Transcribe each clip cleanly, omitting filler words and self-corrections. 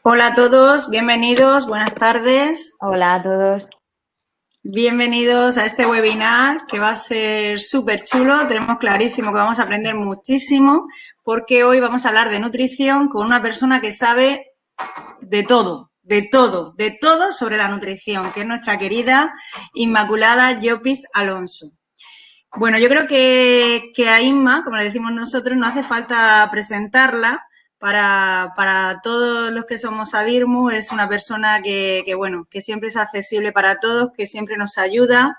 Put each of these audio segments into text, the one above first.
Hola a todos, bienvenidos, buenas tardes. Hola a todos. Bienvenidos a este webinar que va a ser súper chulo. Tenemos clarísimo que vamos a aprender muchísimo porque hoy vamos a hablar de nutrición con una persona que sabe de todo, de todo, de todo sobre la nutrición, que es nuestra querida Inmaculada Llopis Alonso. Bueno, yo creo que a Inma, como le decimos nosotros, no hace falta presentarla. Para todos los que somos ADIRMU, es una persona bueno, que siempre es accesible para todos, que siempre nos ayuda,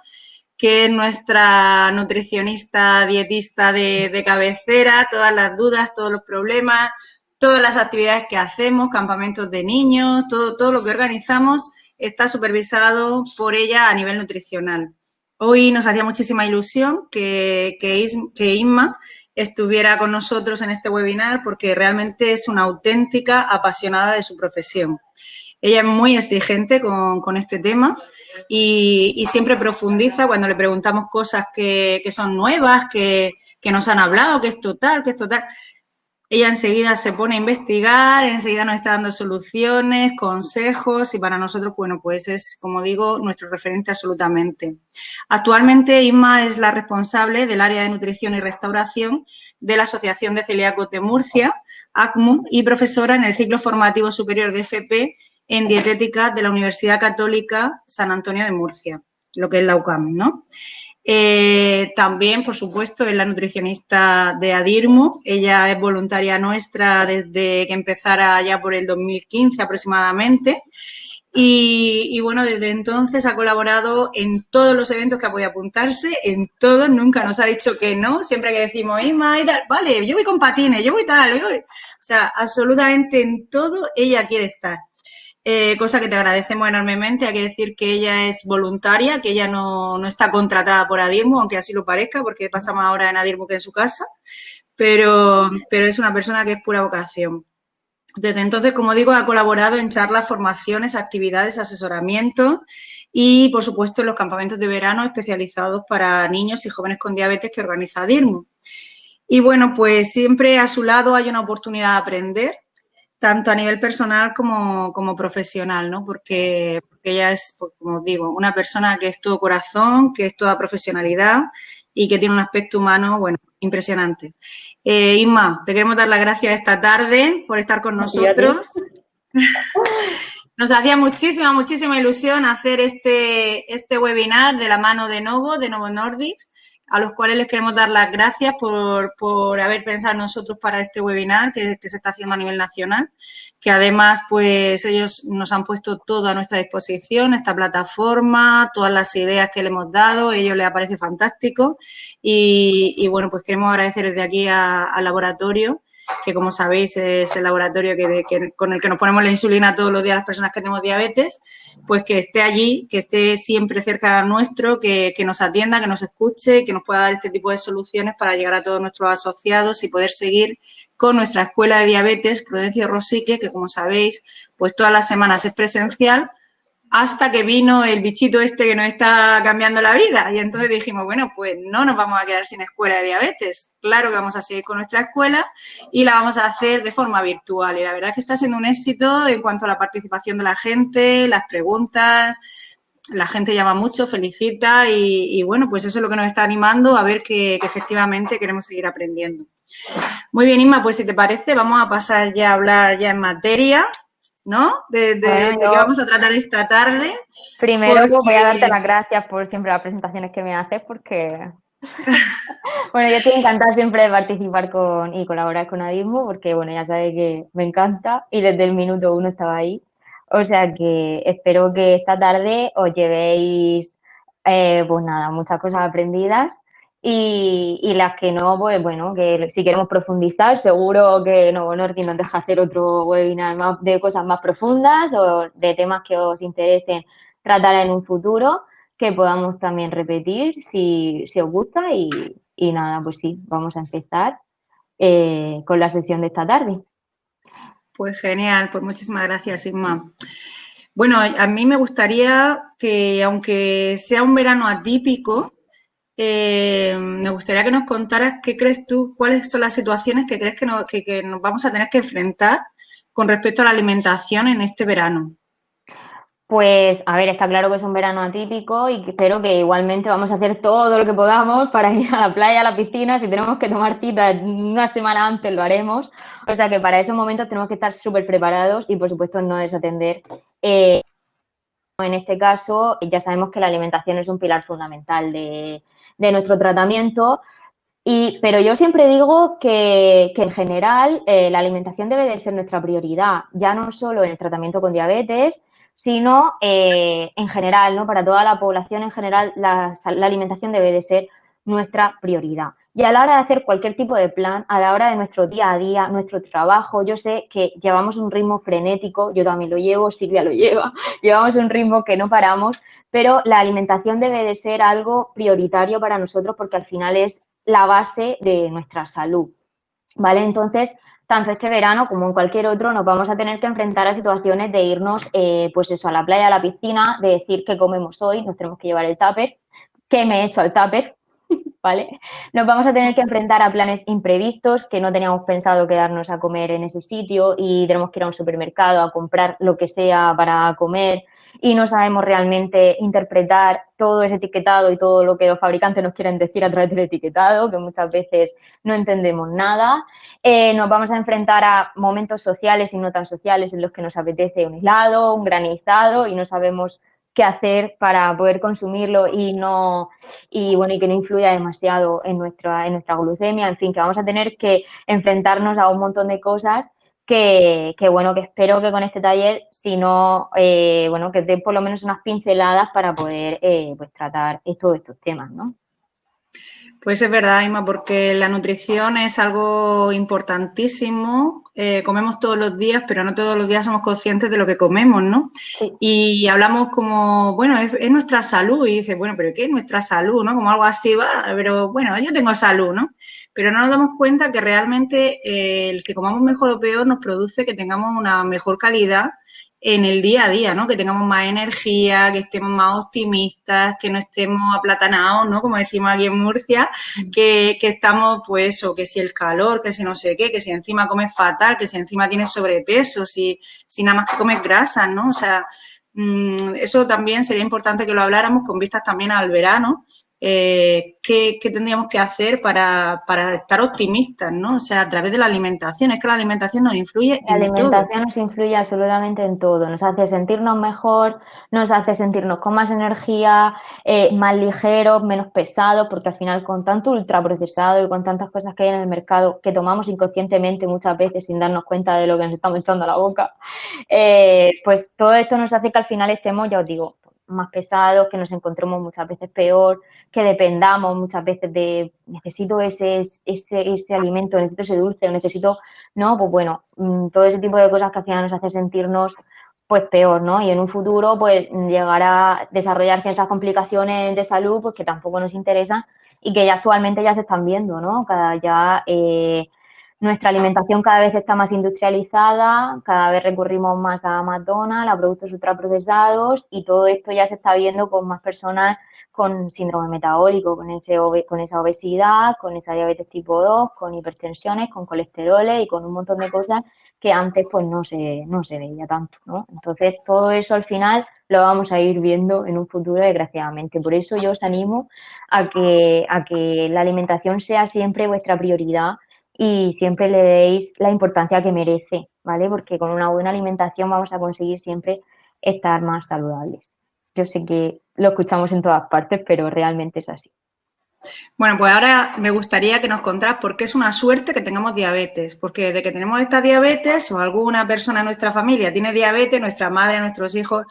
que es nuestra nutricionista, dietista de cabecera, todas las dudas, todos los problemas, todas las actividades que hacemos, campamentos de niños, todo lo que organizamos está supervisado por ella a nivel nutricional. Hoy nos hacía muchísima ilusión que Inma estuviera con nosotros en este webinar porque realmente es una auténtica apasionada de su profesión. Ella es muy exigente con este tema y siempre profundiza cuando le preguntamos cosas que son nuevas, que nos han hablado, que es total, que es total. Ella enseguida se pone a investigar, enseguida nos está dando soluciones, consejos y para nosotros, bueno, pues es, como digo, nuestro referente absolutamente. Actualmente Inma es la responsable del área de nutrición y restauración de la Asociación de Celíacos de Murcia, ACMU, y profesora en el ciclo formativo superior de FP en dietética de la Universidad Católica San Antonio de Murcia, lo que es la UCAM, ¿no? También, por supuesto, es la nutricionista de ADIRMU. Ella es voluntaria nuestra desde que empezara ya por el 2015 aproximadamente. Bueno, desde entonces ha colaborado en todos los eventos que ha podido apuntarse, en todos, nunca nos ha dicho que no, siempre que decimos, Isma y tal, vale, yo voy con patines, yo voy tal, yo voy. O sea, absolutamente en todo ella quiere estar. Cosa que te agradecemos enormemente. Hay que decir que ella es voluntaria, que ella no está contratada por ADIRMU, aunque así lo parezca, porque pasa más ahora en ADIRMU que en su casa, pero es una persona que es pura vocación. Desde entonces, como digo, ha colaborado en charlas, formaciones, actividades, asesoramientos y, por supuesto, en los campamentos de verano especializados para niños y jóvenes con diabetes que organiza ADIRMU. Y bueno, pues siempre a su lado hay una oportunidad de aprender, tanto a nivel personal como profesional, ¿no? Porque ella es, pues, como digo, una persona que es todo corazón, que es toda profesionalidad y que tiene un aspecto humano, bueno, impresionante. Isma, te queremos dar las gracias esta tarde por estar con ¿Y a ti? nosotros. Nos hacía muchísima ilusión hacer este webinar de la mano de Novo Nordics, a los cuales les queremos dar las gracias por haber pensado en nosotros para este webinar que se está haciendo a nivel nacional, que además pues ellos nos han puesto todo a nuestra disposición, esta plataforma, todas las ideas que le hemos dado, a ellos les parece fantástico bueno, pues queremos agradecer desde aquí al laboratorio, que como sabéis es el laboratorio con el que nos ponemos la insulina todos los días las personas que tenemos diabetes, pues que esté allí, que esté siempre cerca nuestro, que nos atienda, que nos escuche, que nos pueda dar este tipo de soluciones para llegar a todos nuestros asociados y poder seguir con nuestra escuela de diabetes, Prudencio Rosique, que como sabéis, pues todas las semanas es presencial, hasta que vino el bichito este que nos está cambiando la vida. Y entonces dijimos, bueno, pues no nos vamos a quedar sin escuela de diabetes. Claro que vamos a seguir con nuestra escuela y la vamos a hacer de forma virtual. Y la verdad es que está siendo un éxito en cuanto a la participación de la gente, las preguntas. La gente llama mucho, felicita bueno, pues eso es lo que nos está animando a ver que efectivamente queremos seguir aprendiendo. Muy bien, Inma, pues si te parece, vamos a pasar ya a hablar ya en materia, ¿no? Bueno, De qué vamos yo a tratar esta tarde, primero pues voy a darte porque las gracias por siempre las presentaciones que me haces porque, bueno, yo estoy encantada siempre de participar y colaborar con Adismo porque, bueno, ya sabes que me encanta y desde el minuto uno estaba ahí. O sea que espero que esta tarde os llevéis, pues nada, muchas cosas aprendidas y las que no, pues bueno, que si queremos profundizar, seguro que no, Nordi nos deja hacer otro webinar más de cosas más profundas o de temas que os interesen tratar en un futuro que podamos también repetir si os gusta y nada, pues sí, vamos a empezar con la sesión de esta tarde. pues genial, pues muchísimas gracias, Inma. Bueno, a mí me gustaría que, aunque sea un verano atípico, me gustaría que nos contaras qué crees tú, cuáles son las situaciones que crees que nos vamos a tener que enfrentar con respecto a la alimentación en este verano? Pues, a ver, está claro que es un verano atípico y espero que igualmente vamos a hacer todo lo que podamos para ir a la playa, a la piscina. Si tenemos que tomar cita una semana antes, lo haremos. O sea que para esos momentos tenemos que estar súper preparados y, por supuesto, no desatender. En este caso, ya sabemos que la alimentación es un pilar fundamental de nuestro tratamiento. Pero yo siempre digo que en general la alimentación debe de ser nuestra prioridad, ya no solo en el tratamiento con diabetes, sino en general, ¿no? Para toda la población en general, la alimentación debe de ser nuestra prioridad. Y a la hora de hacer cualquier tipo de plan, a la hora de nuestro día a día, nuestro trabajo, yo sé que llevamos un ritmo frenético, yo también lo llevo, Silvia lo lleva, llevamos un ritmo que no paramos, pero la alimentación debe de ser algo prioritario para nosotros porque al final es la base de nuestra salud, ¿vale? Entonces, tanto este verano como en cualquier otro, nos vamos a tener que enfrentar a situaciones de irnos, pues eso, a la playa, a la piscina, de decir qué comemos hoy, nos tenemos que llevar el tupper, qué me he hecho al tupper, ¿vale? Nos vamos a tener que enfrentar a planes imprevistos, que no teníamos pensado quedarnos a comer en ese sitio y tenemos que ir a un supermercado a comprar lo que sea para comer y no sabemos realmente interpretar todo ese etiquetado y todo lo que los fabricantes nos quieren decir a través del etiquetado, que muchas veces no entendemos nada. Nos vamos a enfrentar a momentos sociales y no tan sociales en los que nos apetece un helado, un granizado y no sabemos qué hacer para poder consumirlo y que no influya demasiado en nuestra glucemia, en fin, que vamos a tener que enfrentarnos a un montón de cosas que espero que con este taller, si no, que dé por lo menos unas pinceladas para poder pues tratar todos estos temas, ¿no? Pues es verdad, Inma, porque la nutrición es algo importantísimo. Comemos todos los días, pero no todos los días somos conscientes de lo que comemos, ¿no? Sí. Y hablamos como, bueno, es nuestra salud. Y dices, bueno, ¿pero qué es nuestra salud, no? Como algo así va, pero bueno, yo tengo salud, ¿no? Pero no nos damos cuenta que realmente el que comamos mejor o peor nos produce que tengamos una mejor calidad en el día a día, ¿no? Que tengamos más energía, que estemos más optimistas, que no estemos aplatanados, ¿no? Como decimos aquí en Murcia, que estamos, pues eso, que si el calor, que si no sé qué, que si encima comes fatal, que si encima tienes sobrepeso, si nada más que comes grasas, ¿no? O sea, eso también sería importante que lo habláramos con vistas también al verano. ¿Qué tendríamos que hacer para estar optimistas, ¿no? O sea, a través de la alimentación. Es que la alimentación nos influye La en todo. alimentación nos influye absolutamente en todo, nos hace sentirnos mejor, nos hace sentirnos con más energía, más ligeros, menos pesados, porque al final con tanto ultraprocesado y con tantas cosas que hay en el mercado que tomamos inconscientemente muchas veces sin darnos cuenta de lo que nos estamos echando a la boca, pues todo esto nos hace que al final estemos, ya os digo, más pesados, que nos encontremos muchas veces peor, que dependamos muchas veces de necesito ese alimento, necesito ese dulce, o necesito, ¿no? Pues bueno, todo ese tipo de cosas que al final nos hace sentirnos pues peor, ¿no? Y en un futuro pues llegar a desarrollar ciertas complicaciones de salud pues que tampoco nos interesan y que ya actualmente ya se están viendo, ¿no? Nuestra alimentación cada vez está más industrializada, cada vez recurrimos más a McDonald's, a productos ultraprocesados y todo esto ya se está viendo con más personas con síndrome metabólico, con esa obesidad, con esa diabetes tipo 2, con hipertensiones, con colesteroles y con un montón de cosas que antes pues no se veía tanto, ¿no? Entonces todo eso al final lo vamos a ir viendo en un futuro desgraciadamente. Por eso yo os animo a que la alimentación sea siempre vuestra prioridad y siempre le deis la importancia que merece, ¿vale? Porque con una buena alimentación vamos a conseguir siempre estar más saludables. Yo sé que lo escuchamos en todas partes, pero realmente es así. Bueno, pues ahora me gustaría que nos contaras por qué es una suerte que tengamos diabetes, porque desde que tenemos esta diabetes o alguna persona en nuestra familia tiene diabetes, nuestra madre, nuestros hijos,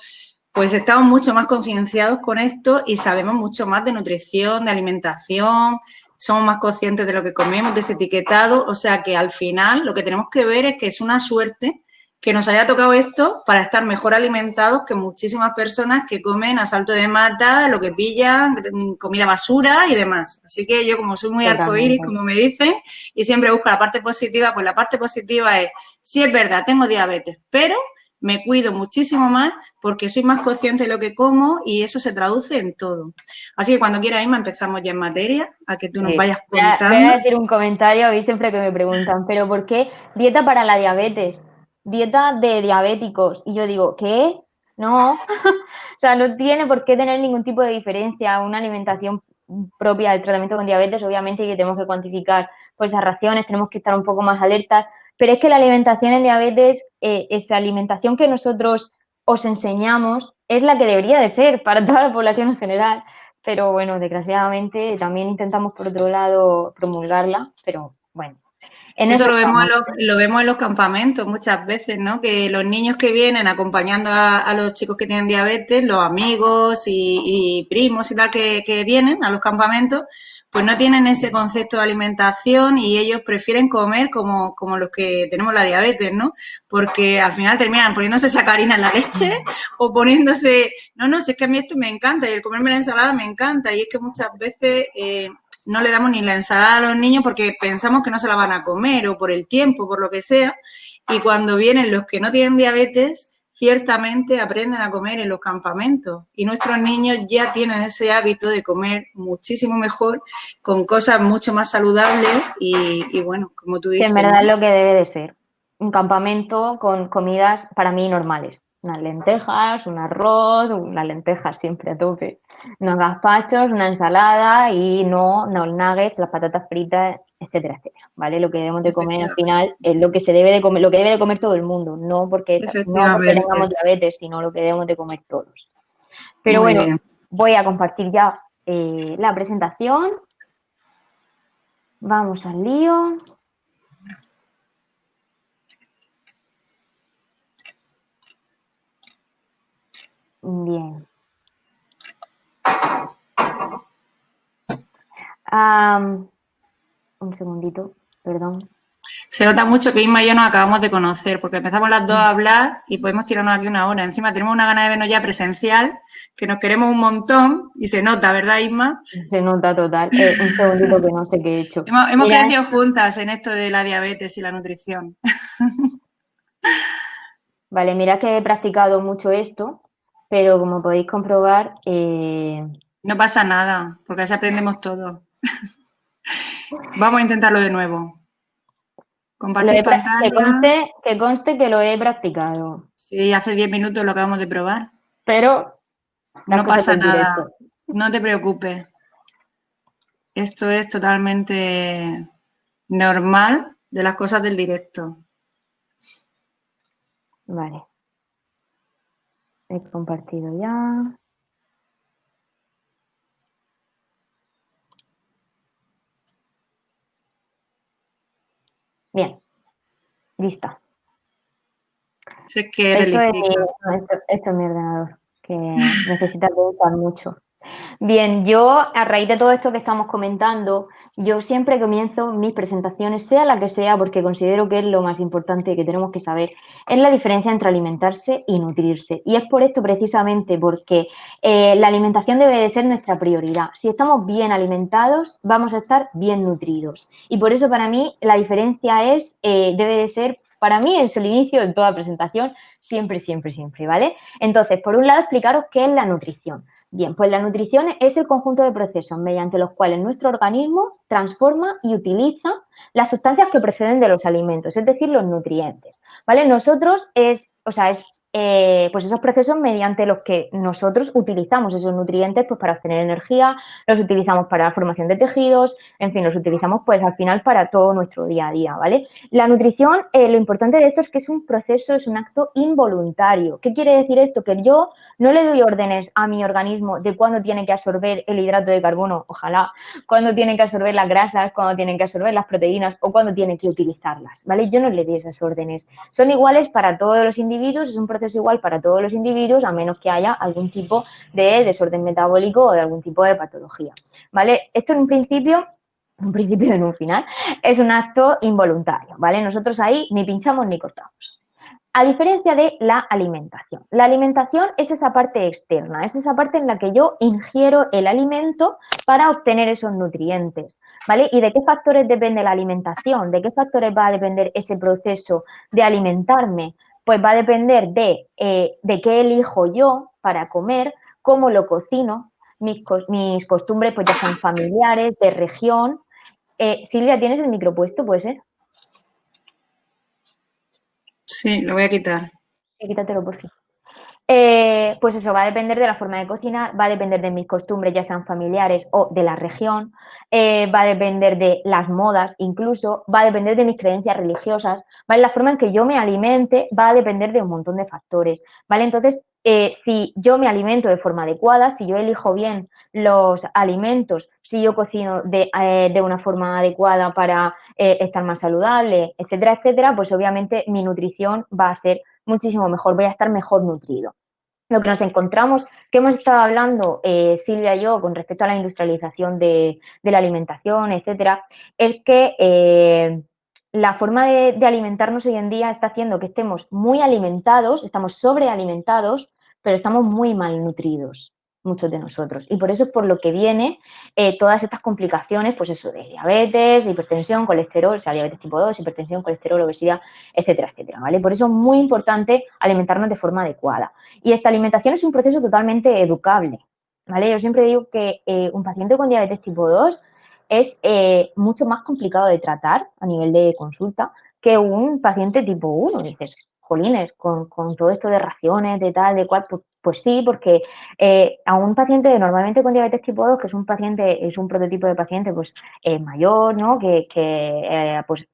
pues estamos mucho más concienciados con esto y sabemos mucho más de nutrición, de alimentación, somos más conscientes de lo que comemos, de ese etiquetado, o sea que al final lo que tenemos que ver es que es una suerte que nos haya tocado esto para estar mejor alimentados que muchísimas personas que comen a salto de mata, lo que pillan, comida basura y demás. Así que yo, como soy muy arcoíris, Totalmente. como me dicen, y siempre busco la parte positiva, pues la parte positiva es, sí es verdad, tengo diabetes, pero me cuido muchísimo más porque soy más consciente de lo que como y eso se traduce en todo. Así que cuando quieras, Isma, empezamos ya en materia, a que tú nos Sí. vayas Voy a contando. decir un comentario, a mí siempre que me preguntan, ¿pero por qué dieta para la diabetes? dieta de diabéticos. Y yo digo, ¿qué? No, o sea, no tiene por qué tener ningún tipo de diferencia. Una alimentación propia del tratamiento con diabetes, obviamente que tenemos que cuantificar pues esas raciones, tenemos que estar un poco más alertas, pero es que la alimentación en diabetes, esa alimentación que nosotros os enseñamos, es la que debería de ser para toda la población en general. Pero bueno, desgraciadamente también intentamos por otro lado promulgarla, pero bueno, en Eso eso estamos. lo vemos en los campamentos muchas veces, ¿no? Que los niños que vienen acompañando a los chicos que tienen diabetes, los amigos y primos y tal que vienen a los campamentos, pues no tienen ese concepto de alimentación y ellos prefieren comer como los que tenemos la diabetes, ¿no? Porque al final terminan poniéndose sacarina en la leche o poniéndose, no, si es que a mí esto me encanta y el comerme la ensalada me encanta y es que muchas veces no le damos ni la ensalada a los niños porque pensamos que no se la van a comer o por el tiempo, por lo que sea. Y cuando vienen los que no tienen diabetes, ciertamente aprenden a comer en los campamentos. Y nuestros niños ya tienen ese hábito de comer muchísimo mejor, con cosas mucho más saludables y bueno, como tú Que en dices, verdad es ¿no? lo que debe de ser. Un campamento con comidas para mí normales. Unas lentejas, un arroz, unas lentejas siempre a tope. Unos gazpachos, una ensalada y no los nuggets, las patatas fritas, etcétera, etcétera. ¿Vale? Lo que debemos de comer al final es lo que se debe de comer, lo que debe de comer todo el mundo, no porque tengamos Efectivamente. diabetes, sino lo que debemos de comer todos. Pero Muy bueno, bien. voy a compartir ya la presentación. Vamos al lío. Bien. Un segundito, perdón. Se nota mucho que Isma y yo nos acabamos de conocer, porque empezamos las dos a hablar y podemos tirarnos aquí una hora. Encima tenemos una gana de vernos ya presencial, que nos queremos un montón y se nota, ¿verdad, Isma? Se nota total. Un segundito que no sé qué he hecho. Hemos Mira, crecido juntas en esto de la diabetes y la nutrición. vale, mira que he practicado mucho esto, pero como podéis comprobar, No pasa nada, porque así aprendemos todo. Vamos a intentarlo de nuevo. Compartir pantalla. que conste que lo he practicado, Sí, hace 10 minutos lo acabamos de probar. pero las No cosas pasa del nada. directo. No te preocupes. Esto es totalmente normal de las cosas del directo. Vale, he compartido ya. Bien, lista. Sé que eres Esto es listica. no, esto es mi ordenador, que necesita pensar mucho. Bien, yo a raíz de todo esto que estamos comentando, yo siempre comienzo mis presentaciones, sea la que sea, porque considero que es lo más importante que tenemos que saber, es la diferencia entre alimentarse y nutrirse. Y es por esto precisamente porque la alimentación debe de ser nuestra prioridad. Si estamos bien alimentados, vamos a estar bien nutridos. Y por eso para mí la diferencia debe de ser, para mí es el inicio de toda presentación, siempre, siempre, siempre, ¿vale? Entonces, por un lado, explicaros qué es la nutrición. Bien, pues la nutrición es el conjunto de procesos mediante los cuales nuestro organismo transforma y utiliza las sustancias que proceden de los alimentos, es decir, los nutrientes, ¿vale? Nosotros pues esos procesos mediante los que nosotros utilizamos esos nutrientes pues para obtener energía, los utilizamos para la formación de tejidos, en fin, los utilizamos pues al final para todo nuestro día a día, ¿vale? La nutrición, lo importante de esto es que es un proceso, es un acto involuntario. ¿Qué quiere decir esto? Que yo no le doy órdenes a mi organismo de cuándo tiene que absorber el hidrato de carbono, ojalá, cuándo tiene que absorber las grasas, cuándo tiene que absorber las proteínas o cuándo tiene que utilizarlas, ¿vale? Yo no le doy esas órdenes. Son iguales para todos los individuos, es un proceso igual para todos los individuos, a menos que haya algún tipo de desorden metabólico o de algún tipo de patología, ¿vale? Esto en un principio y en un final, es un acto involuntario, ¿vale? Nosotros ahí ni pinchamos ni cortamos. A diferencia de la alimentación. La alimentación es esa parte externa, es esa parte en la que yo ingiero el alimento para obtener esos nutrientes, ¿vale? ¿Y de qué factores depende la alimentación? ¿De qué factores va a depender ese proceso de alimentarme? Pues va a depender de qué elijo yo para comer, cómo lo cocino, mis costumbres pues ya sean familiares, de región. Silvia, ¿tienes el micro puesto? ¿Puede ser? Sí, lo voy a quitar. Sí, quítatelo, por fin. Pues eso va a depender de la forma de cocinar, va a depender de mis costumbres, ya sean familiares o de la región, va a depender de las modas, incluso va a depender de mis creencias religiosas, ¿vale? La forma en que yo me alimente va a depender de un montón de factores, ¿vale? Entonces, si yo me alimento de forma adecuada, si yo elijo bien los alimentos, si yo cocino de una forma adecuada para estar más saludable, etcétera, etcétera, pues obviamente mi nutrición va a ser muchísimo mejor, voy a estar mejor nutrido. Lo que nos encontramos, que hemos estado hablando Silvia y yo con respecto a la industrialización de la alimentación, etcétera, es que la forma de alimentarnos hoy en día está haciendo que estemos muy alimentados, estamos sobrealimentados, pero estamos muy malnutridos, muchos de nosotros. Y por eso es por lo que viene todas estas complicaciones, pues eso, de diabetes, hipertensión, colesterol, o sea, diabetes tipo 2, hipertensión, colesterol, obesidad, etcétera, etcétera, ¿vale? Por eso es muy importante alimentarnos de forma adecuada. Y esta alimentación es un proceso totalmente educable, ¿vale? Yo siempre digo que un paciente con diabetes tipo 2 es mucho más complicado de tratar a nivel de consulta que un paciente tipo 1. Dices, jolines, con todo esto de raciones, de tal, de cual, pues sí, porque a un paciente normalmente con diabetes tipo 2, que es un paciente, es un prototipo de paciente pues mayor, ¿no? Pues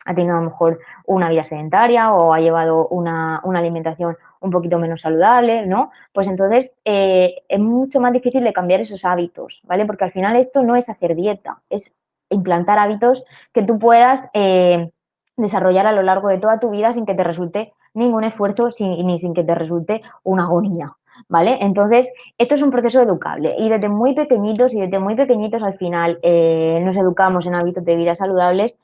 ha tenido a lo mejor una vida sedentaria o ha llevado una alimentación un poquito menos saludable, ¿no? Pues entonces es mucho más difícil de cambiar esos hábitos, ¿vale? Porque al final esto no es hacer dieta, es implantar hábitos que tú puedas desarrollar a lo largo de toda tu vida sin que te resulte ningún esfuerzo ni sin que te resulte una agonía, ¿vale? Entonces, esto es un proceso educable y desde muy pequeñitos al final nos educamos en hábitos de vida saludables,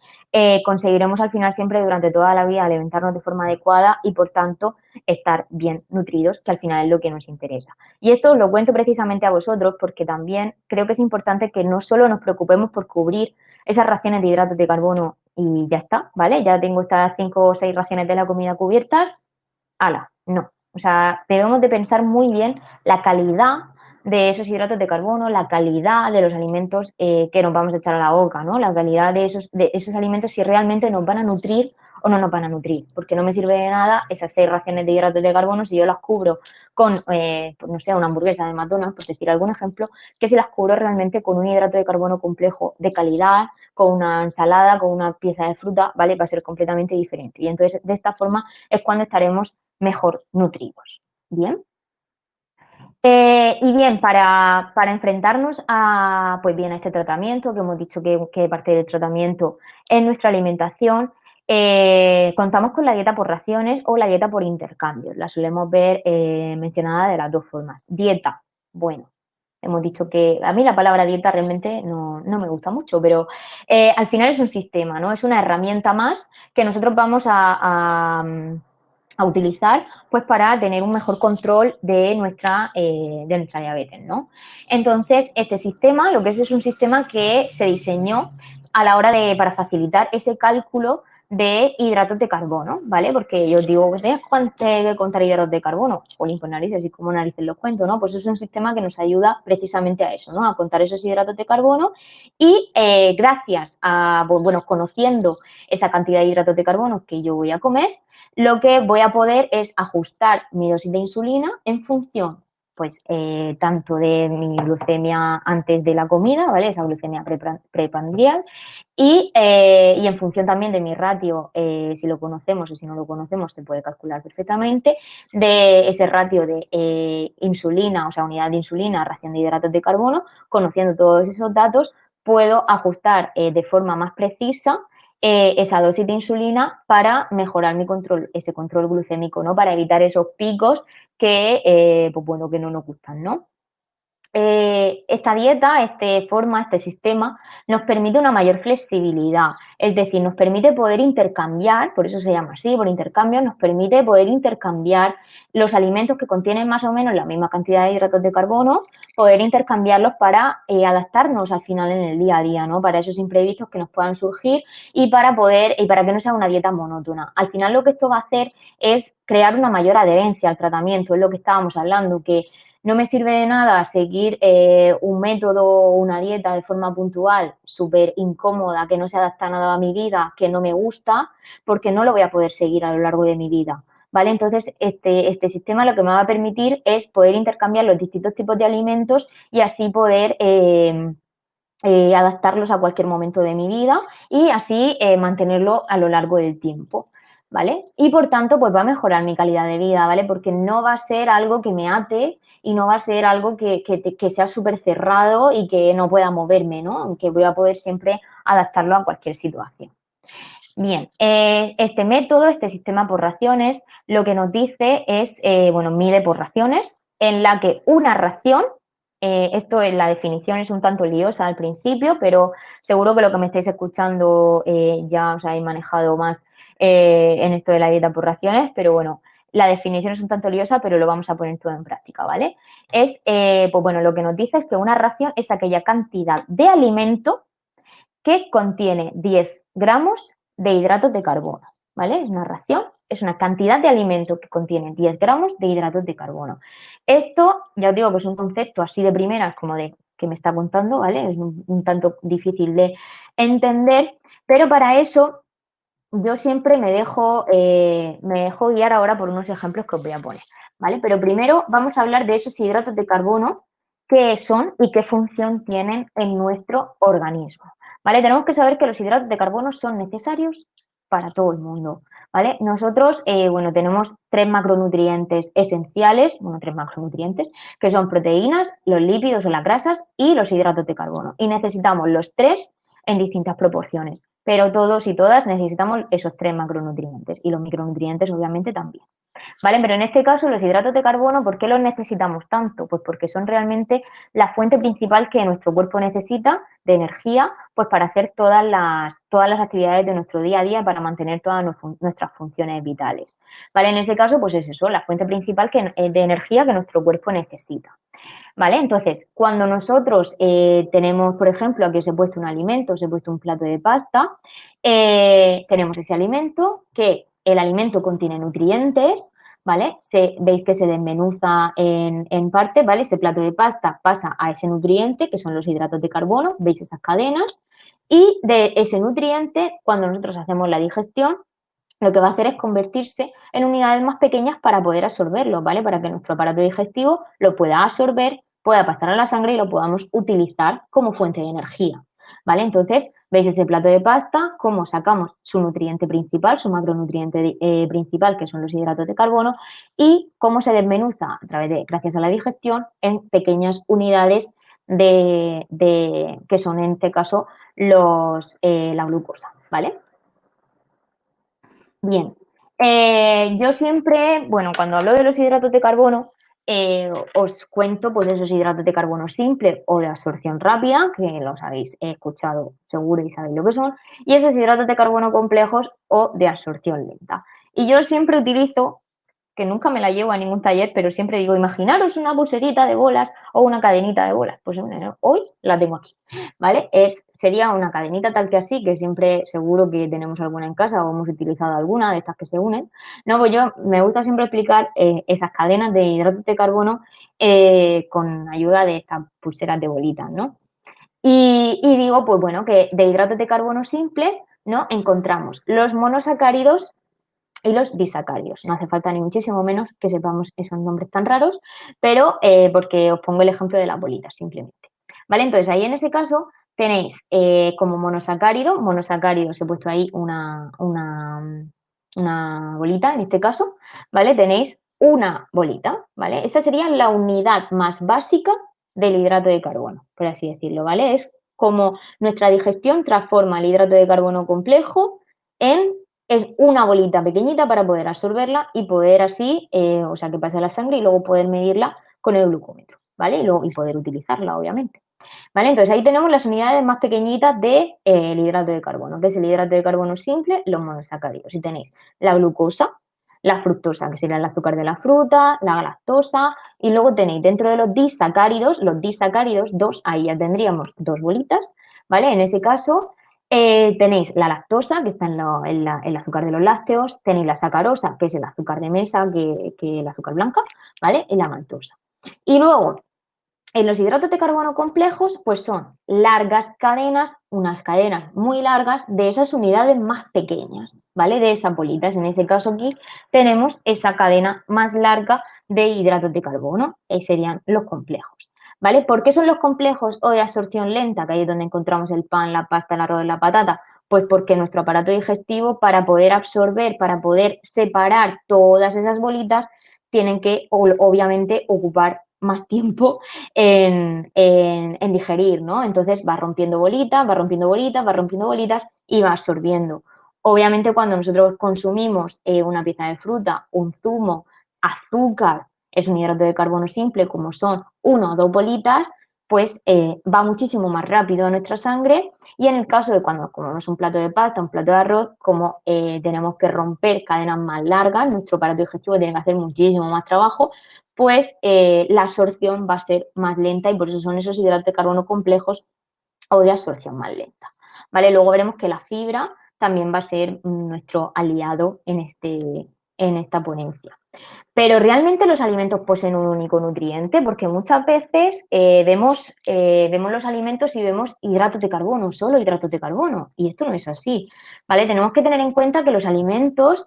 conseguiremos al final siempre durante toda la vida alimentarnos de forma adecuada y por tanto estar bien nutridos, que al final es lo que nos interesa. Y esto os lo cuento precisamente a vosotros porque también creo que es importante que no solo nos preocupemos por cubrir esas raciones de hidratos de carbono y ya está, ¿vale? Ya tengo estas 5 o 6 raciones de la comida cubiertas, ala, no. O sea, debemos de pensar muy bien la calidad de esos hidratos de carbono, la calidad de los alimentos que nos vamos a echar a la boca, ¿no? La calidad de esos alimentos si realmente nos van a nutrir o no nos van a nutrir, porque no me sirve de nada esas 6 raciones de hidratos de carbono si yo las cubro con, pues no sé, una hamburguesa de McDonald's, por decir algún ejemplo, que si las cubro realmente con un hidrato de carbono complejo de calidad, con una ensalada, con una pieza de fruta, ¿vale? Va a ser completamente diferente. Y entonces, de esta forma es cuando estaremos mejor nutridos. Bien. Y bien, para enfrentarnos a, pues bien, a este tratamiento, que hemos dicho que parte del tratamiento es nuestra alimentación, contamos con la dieta por raciones o la dieta por intercambios. La solemos ver mencionada de las dos formas. Dieta, bueno, hemos dicho que a mí la palabra dieta realmente no me gusta mucho, pero al final es un sistema, ¿no? Es una herramienta más que nosotros vamos a utilizar pues para tener un mejor control de nuestra diabetes, ¿no? Entonces, este sistema, lo que es un sistema que se diseñó a la hora para facilitar ese cálculo de hidratos de carbono, ¿vale? Porque yo os digo, ¿tienes que contar hidratos de carbono? Jolín, pues narices, y como narices los cuento, ¿no? Pues es un sistema que nos ayuda precisamente a eso, ¿no? A contar esos hidratos de carbono y gracias a, pues, bueno, conociendo esa cantidad de hidratos de carbono que yo voy a comer, lo que voy a poder es ajustar mi dosis de insulina en función, pues, tanto de mi glucemia antes de la comida, ¿vale? Esa glucemia preprandial, y en función también de mi ratio, si lo conocemos o si no lo conocemos, se puede calcular perfectamente, de ese ratio de insulina, o sea, unidad de insulina, ración de hidratos de carbono, conociendo todos esos datos, puedo ajustar de forma más precisa esa dosis de insulina para mejorar mi control, ese control glucémico, ¿no? Para evitar esos picos pues bueno, que no nos gustan, ¿no? Esta dieta, este sistema, nos permite una mayor flexibilidad, es decir, nos permite poder intercambiar, por eso se llama así, por intercambio, nos permite poder intercambiar los alimentos que contienen más o menos la misma cantidad de hidratos de carbono, poder intercambiarlos para adaptarnos al final en el día a día, ¿no? Para esos imprevistos que nos puedan surgir y para que no sea una dieta monótona. Al final lo que esto va a hacer es crear una mayor adherencia al tratamiento, es lo que estábamos hablando, que No me sirve de nada seguir un método o una dieta de forma puntual, súper incómoda, que no se adapta nada a mi vida, que no me gusta, porque no lo voy a poder seguir a lo largo de mi vida. ¿Vale? Entonces, este sistema lo que me va a permitir es poder intercambiar los distintos tipos de alimentos y así poder adaptarlos a cualquier momento de mi vida y así mantenerlo a lo largo del tiempo. ¿Vale? Y por tanto, pues va a mejorar mi calidad de vida, ¿vale? Porque no va a ser algo que me ate y no va a ser algo que sea súper cerrado y que no pueda moverme, ¿no? Aunque voy a poder siempre adaptarlo a cualquier situación. Bien, este método, este sistema por raciones, lo que nos dice es, bueno, mide por raciones, en la que una ración, esto en la definición es un tanto liosa al principio, pero seguro que lo que me estáis escuchando ya os habéis manejado más en esto de la dieta por raciones, pero bueno, la definición es un tanto liosa, pero lo vamos a poner todo en práctica, ¿vale? Es, pues bueno, lo que nos dice es que una ración es aquella cantidad de alimento que contiene 10 gramos de hidratos de carbono, ¿vale? Es una ración, es una cantidad de alimento que contiene 10 gramos de hidratos de carbono. Esto, ya os digo que es un concepto así de primeras como de que me está contando, ¿vale? Es un tanto difícil de entender, pero para eso yo siempre me dejo guiar ahora por unos ejemplos que os voy a poner, ¿vale? Pero primero vamos a hablar de esos hidratos de carbono, qué son y qué función tienen en nuestro organismo, ¿vale? Tenemos que saber que los hidratos de carbono son necesarios para todo el mundo, ¿vale? Nosotros, bueno, tenemos tres macronutrientes esenciales, bueno, tres macronutrientes, que son proteínas, los lípidos o las grasas y los hidratos de carbono. Y necesitamos los tres en distintas proporciones, pero todos y todas necesitamos esos tres macronutrientes y los micronutrientes obviamente también. ¿Vale? Pero en este caso los hidratos de carbono, ¿por qué los necesitamos tanto? Pues porque son realmente la fuente principal que nuestro cuerpo necesita de energía, pues para hacer todas las actividades de nuestro día a día, para mantener todas nuestras funciones vitales. ¿Vale? En ese caso, pues es eso, la fuente principal de energía que nuestro cuerpo necesita. ¿Vale? Entonces, cuando nosotros tenemos, por ejemplo, aquí os he puesto un alimento, os he puesto un plato de pasta, tenemos ese alimento, que el alimento contiene nutrientes, ¿vale? Veis que se desmenuza en parte, ¿vale? Ese plato de pasta pasa a ese nutriente, que son los hidratos de carbono, veis esas cadenas, y de ese nutriente, cuando nosotros hacemos la digestión, lo que va a hacer es convertirse en unidades más pequeñas para poder absorberlo, ¿vale? Para que nuestro aparato digestivo lo pueda absorber, pueda pasar a la sangre y lo podamos utilizar como fuente de energía, ¿vale? Entonces, veis ese plato de pasta, cómo sacamos su nutriente principal, su macronutriente principal, que son los hidratos de carbono, y cómo se desmenuza gracias a la digestión, en pequeñas unidades que son en este caso la glucosa, ¿vale? Bien, yo siempre, bueno, cuando hablo de los hidratos de carbono, os cuento pues esos hidratos de carbono simples o de absorción rápida, que los habéis escuchado seguro y sabéis lo que son, y esos hidratos de carbono complejos o de absorción lenta. Y yo siempre utilizo, que nunca me la llevo a ningún taller, pero siempre digo, imaginaros una pulserita de bolas o una cadenita de bolas. Pues bueno, hoy la tengo aquí, ¿vale? Sería una cadenita tal que así, que siempre seguro que tenemos alguna en casa o hemos utilizado alguna de estas que se unen. No, pues yo me gusta siempre explicar esas cadenas de hidratos de carbono con ayuda de estas pulseras de bolitas, ¿no? Y digo, pues bueno, que de hidratos de carbono simples, ¿no? Encontramos los monosacáridos y los disacáridos. No hace falta ni muchísimo menos que sepamos esos nombres tan raros, pero porque os pongo el ejemplo de las bolitas simplemente. ¿Vale? Entonces ahí en ese caso tenéis como monosacáridos he puesto ahí una bolita en este caso, ¿vale? Tenéis una bolita, ¿vale? Esa sería la unidad más básica del hidrato de carbono, por así decirlo, ¿vale? Es como nuestra digestión transforma el hidrato de carbono complejo es una bolita pequeñita para poder absorberla y poder así, o sea, que pase a la sangre y luego poder medirla con el glucómetro, ¿vale? Y poder utilizarla, obviamente. ¿Vale? Entonces ahí tenemos las unidades más pequeñitas del hidrato de carbono, que es el hidrato de carbono simple, los monosacáridos. Y tenéis la glucosa, la fructosa, que sería el azúcar de la fruta, la galactosa, y luego tenéis dentro de los disacáridos, ahí ya tendríamos dos bolitas, ¿vale? En ese caso tenéis la lactosa, que está el azúcar de los lácteos, tenéis la sacarosa, que es el azúcar de mesa, que el azúcar blanca, ¿vale? Y la maltosa. Y luego, en los hidratos de carbono complejos, pues son largas cadenas, unas cadenas muy largas de esas unidades más pequeñas, ¿vale? De esas bolitas. En ese caso aquí tenemos esa cadena más larga de hidratos de carbono, serían los complejos, ¿vale? ¿Por qué son los complejos o de absorción lenta, que ahí es donde encontramos el pan, la pasta, el arroz y la patata? Pues porque nuestro aparato digestivo, para poder absorber, para poder separar todas esas bolitas, tienen que obviamente ocupar más tiempo en digerir, ¿no? Entonces va rompiendo bolitas, va rompiendo bolitas, va rompiendo bolitas y va absorbiendo. Obviamente cuando nosotros consumimos una pieza de fruta, un zumo, azúcar, es un hidrato de carbono simple como son 1 o 2 bolitas, pues va muchísimo más rápido a nuestra sangre y en el caso de cuando comemos un plato de pasta, un plato de arroz, como tenemos que romper cadenas más largas, nuestro aparato digestivo tiene que hacer muchísimo más trabajo, pues la absorción va a ser más lenta y por eso son esos hidratos de carbono complejos o de absorción más lenta. ¿Vale? Luego veremos que la fibra también va a ser nuestro aliado en esta ponencia. Pero realmente los alimentos poseen un único nutriente, porque muchas veces vemos los alimentos y vemos hidratos de carbono, solo hidratos de carbono, y esto no es así, ¿vale? Tenemos que tener en cuenta que los alimentos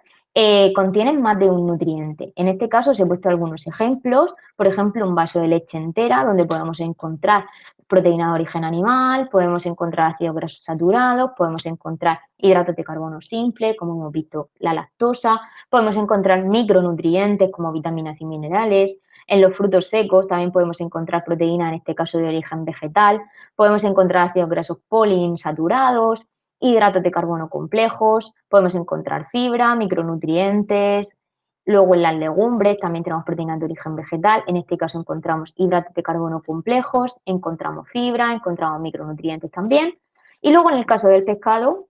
contienen más de un nutriente. En este caso os he puesto algunos ejemplos, por ejemplo, un vaso de leche entera, donde podemos encontrar proteína de origen animal, podemos encontrar ácidos grasos saturados, podemos encontrar hidratos de carbono simple, como hemos visto la lactosa, podemos encontrar micronutrientes como vitaminas y minerales. En los frutos secos también podemos encontrar proteína, en este caso de origen vegetal. Podemos encontrar ácidos grasos poliinsaturados, hidratos de carbono complejos. Podemos encontrar fibra, micronutrientes. Luego en las legumbres también tenemos proteínas de origen vegetal. En este caso encontramos hidratos de carbono complejos, encontramos fibra, encontramos micronutrientes también. Y luego en el caso del pescado,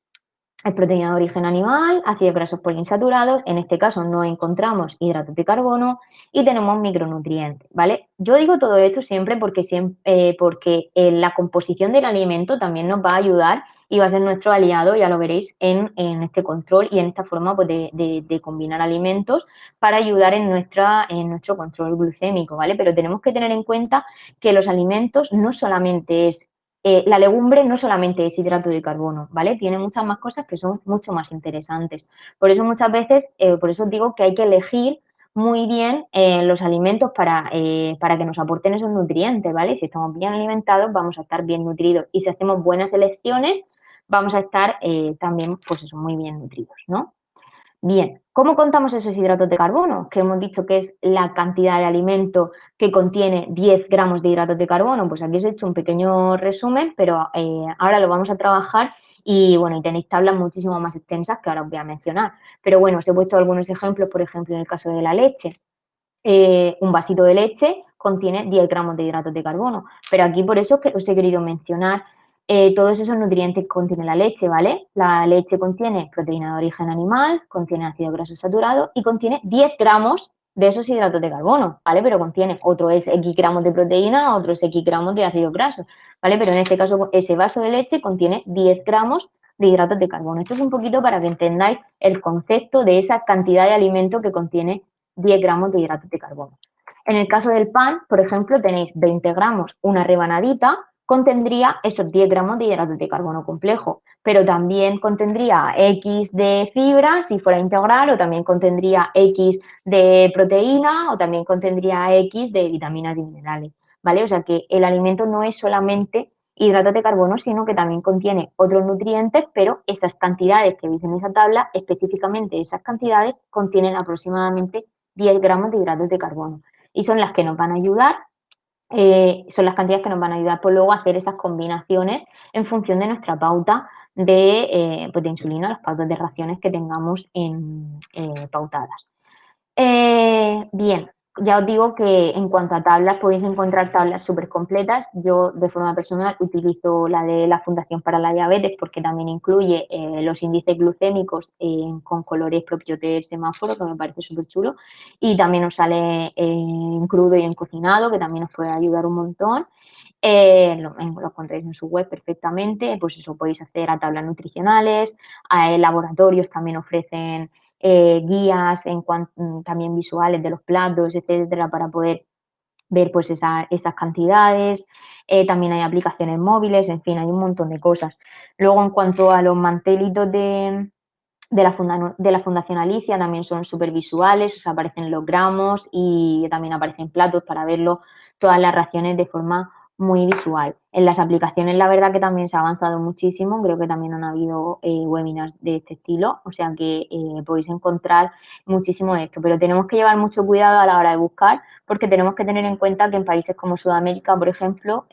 es proteína de origen animal, ácidos grasos poliinsaturados, en este caso no encontramos hidratos de carbono y tenemos micronutrientes, ¿vale? Yo digo todo esto porque la composición del alimento también nos va a ayudar y va a ser nuestro aliado, ya lo veréis, en este control y en esta forma pues, de combinar alimentos para ayudar en nuestro control glucémico, ¿vale? Pero tenemos que tener en cuenta que los alimentos no solamente es la legumbre no solamente es hidrato de carbono, ¿vale? Tiene muchas más cosas que son mucho más interesantes. Por eso muchas veces, por eso os digo que hay que elegir muy bien los alimentos para que nos aporten esos nutrientes, ¿vale? Si estamos bien alimentados, vamos a estar bien nutridos. Y si hacemos buenas elecciones, vamos a estar también, pues eso, muy bien nutridos, ¿no? Bien, ¿cómo contamos esos hidratos de carbono? Que hemos dicho que es la cantidad de alimento que contiene 10 gramos de hidratos de carbono. Pues aquí os he hecho un pequeño resumen, pero ahora lo vamos a trabajar y bueno, y tenéis tablas muchísimo más extensas que ahora os voy a mencionar. Pero bueno, os he puesto algunos ejemplos, por ejemplo, en el caso de la leche. Un vasito de leche contiene 10 gramos de hidratos de carbono, pero aquí por eso que os he querido mencionar todos esos nutrientes que contiene la leche, ¿vale? La leche contiene proteína de origen animal, contiene ácidos grasos saturados y contiene 10 gramos de esos hidratos de carbono, ¿vale? Pero contiene otro es X gramos de proteína, otros X gramos de ácidos grasos, ¿vale? Pero en este caso ese vaso de leche contiene 10 gramos de hidratos de carbono. Esto es un poquito para que entendáis el concepto de esa cantidad de alimento que contiene 10 gramos de hidratos de carbono. En el caso del pan, por ejemplo, tenéis 20 gramos, una rebanadita, contendría esos 10 gramos de hidratos de carbono complejo, pero también contendría X de fibra si fuera integral, o también contendría X de proteína, o también contendría X de vitaminas y minerales, ¿vale? O sea que el alimento no es solamente hidratos de carbono, sino que también contiene otros nutrientes, pero esas cantidades que veis en esa tabla, específicamente esas cantidades, contienen aproximadamente 10 gramos de hidratos de carbono. Y son las que nos van a ayudar, son las cantidades que nos van a ayudar pues luego a hacer esas combinaciones en función de nuestra pauta pues de insulina, las pautas de raciones que tengamos pautadas. Bien, ya os digo que en cuanto a tablas, podéis encontrar tablas súper completas. Yo, de forma personal, utilizo la de la Fundación para la Diabetes porque también incluye los índices glucémicos con colores propios del semáforo, que me parece súper chulo. Y también os sale en crudo y en cocinado, que también os puede ayudar un montón. Lo encontráis en su web perfectamente. Pues eso, podéis hacer a tablas nutricionales. Laboratorios también ofrecen guías también visuales de los platos, etcétera, para poder ver pues esas cantidades, también hay aplicaciones móviles, en fin, hay un montón de cosas. Luego, en cuanto a los mantelitos de la Fundación Alicia, también son súper visuales, o sea, aparecen los gramos y también aparecen platos para verlo, todas las raciones de forma muy visual. En las aplicaciones, la verdad que también se ha avanzado muchísimo, creo que también han habido webinars de este estilo, o sea que podéis encontrar muchísimo de esto, pero tenemos que llevar mucho cuidado a la hora de buscar, porque tenemos que tener en cuenta que en países como Sudamérica, por ejemplo,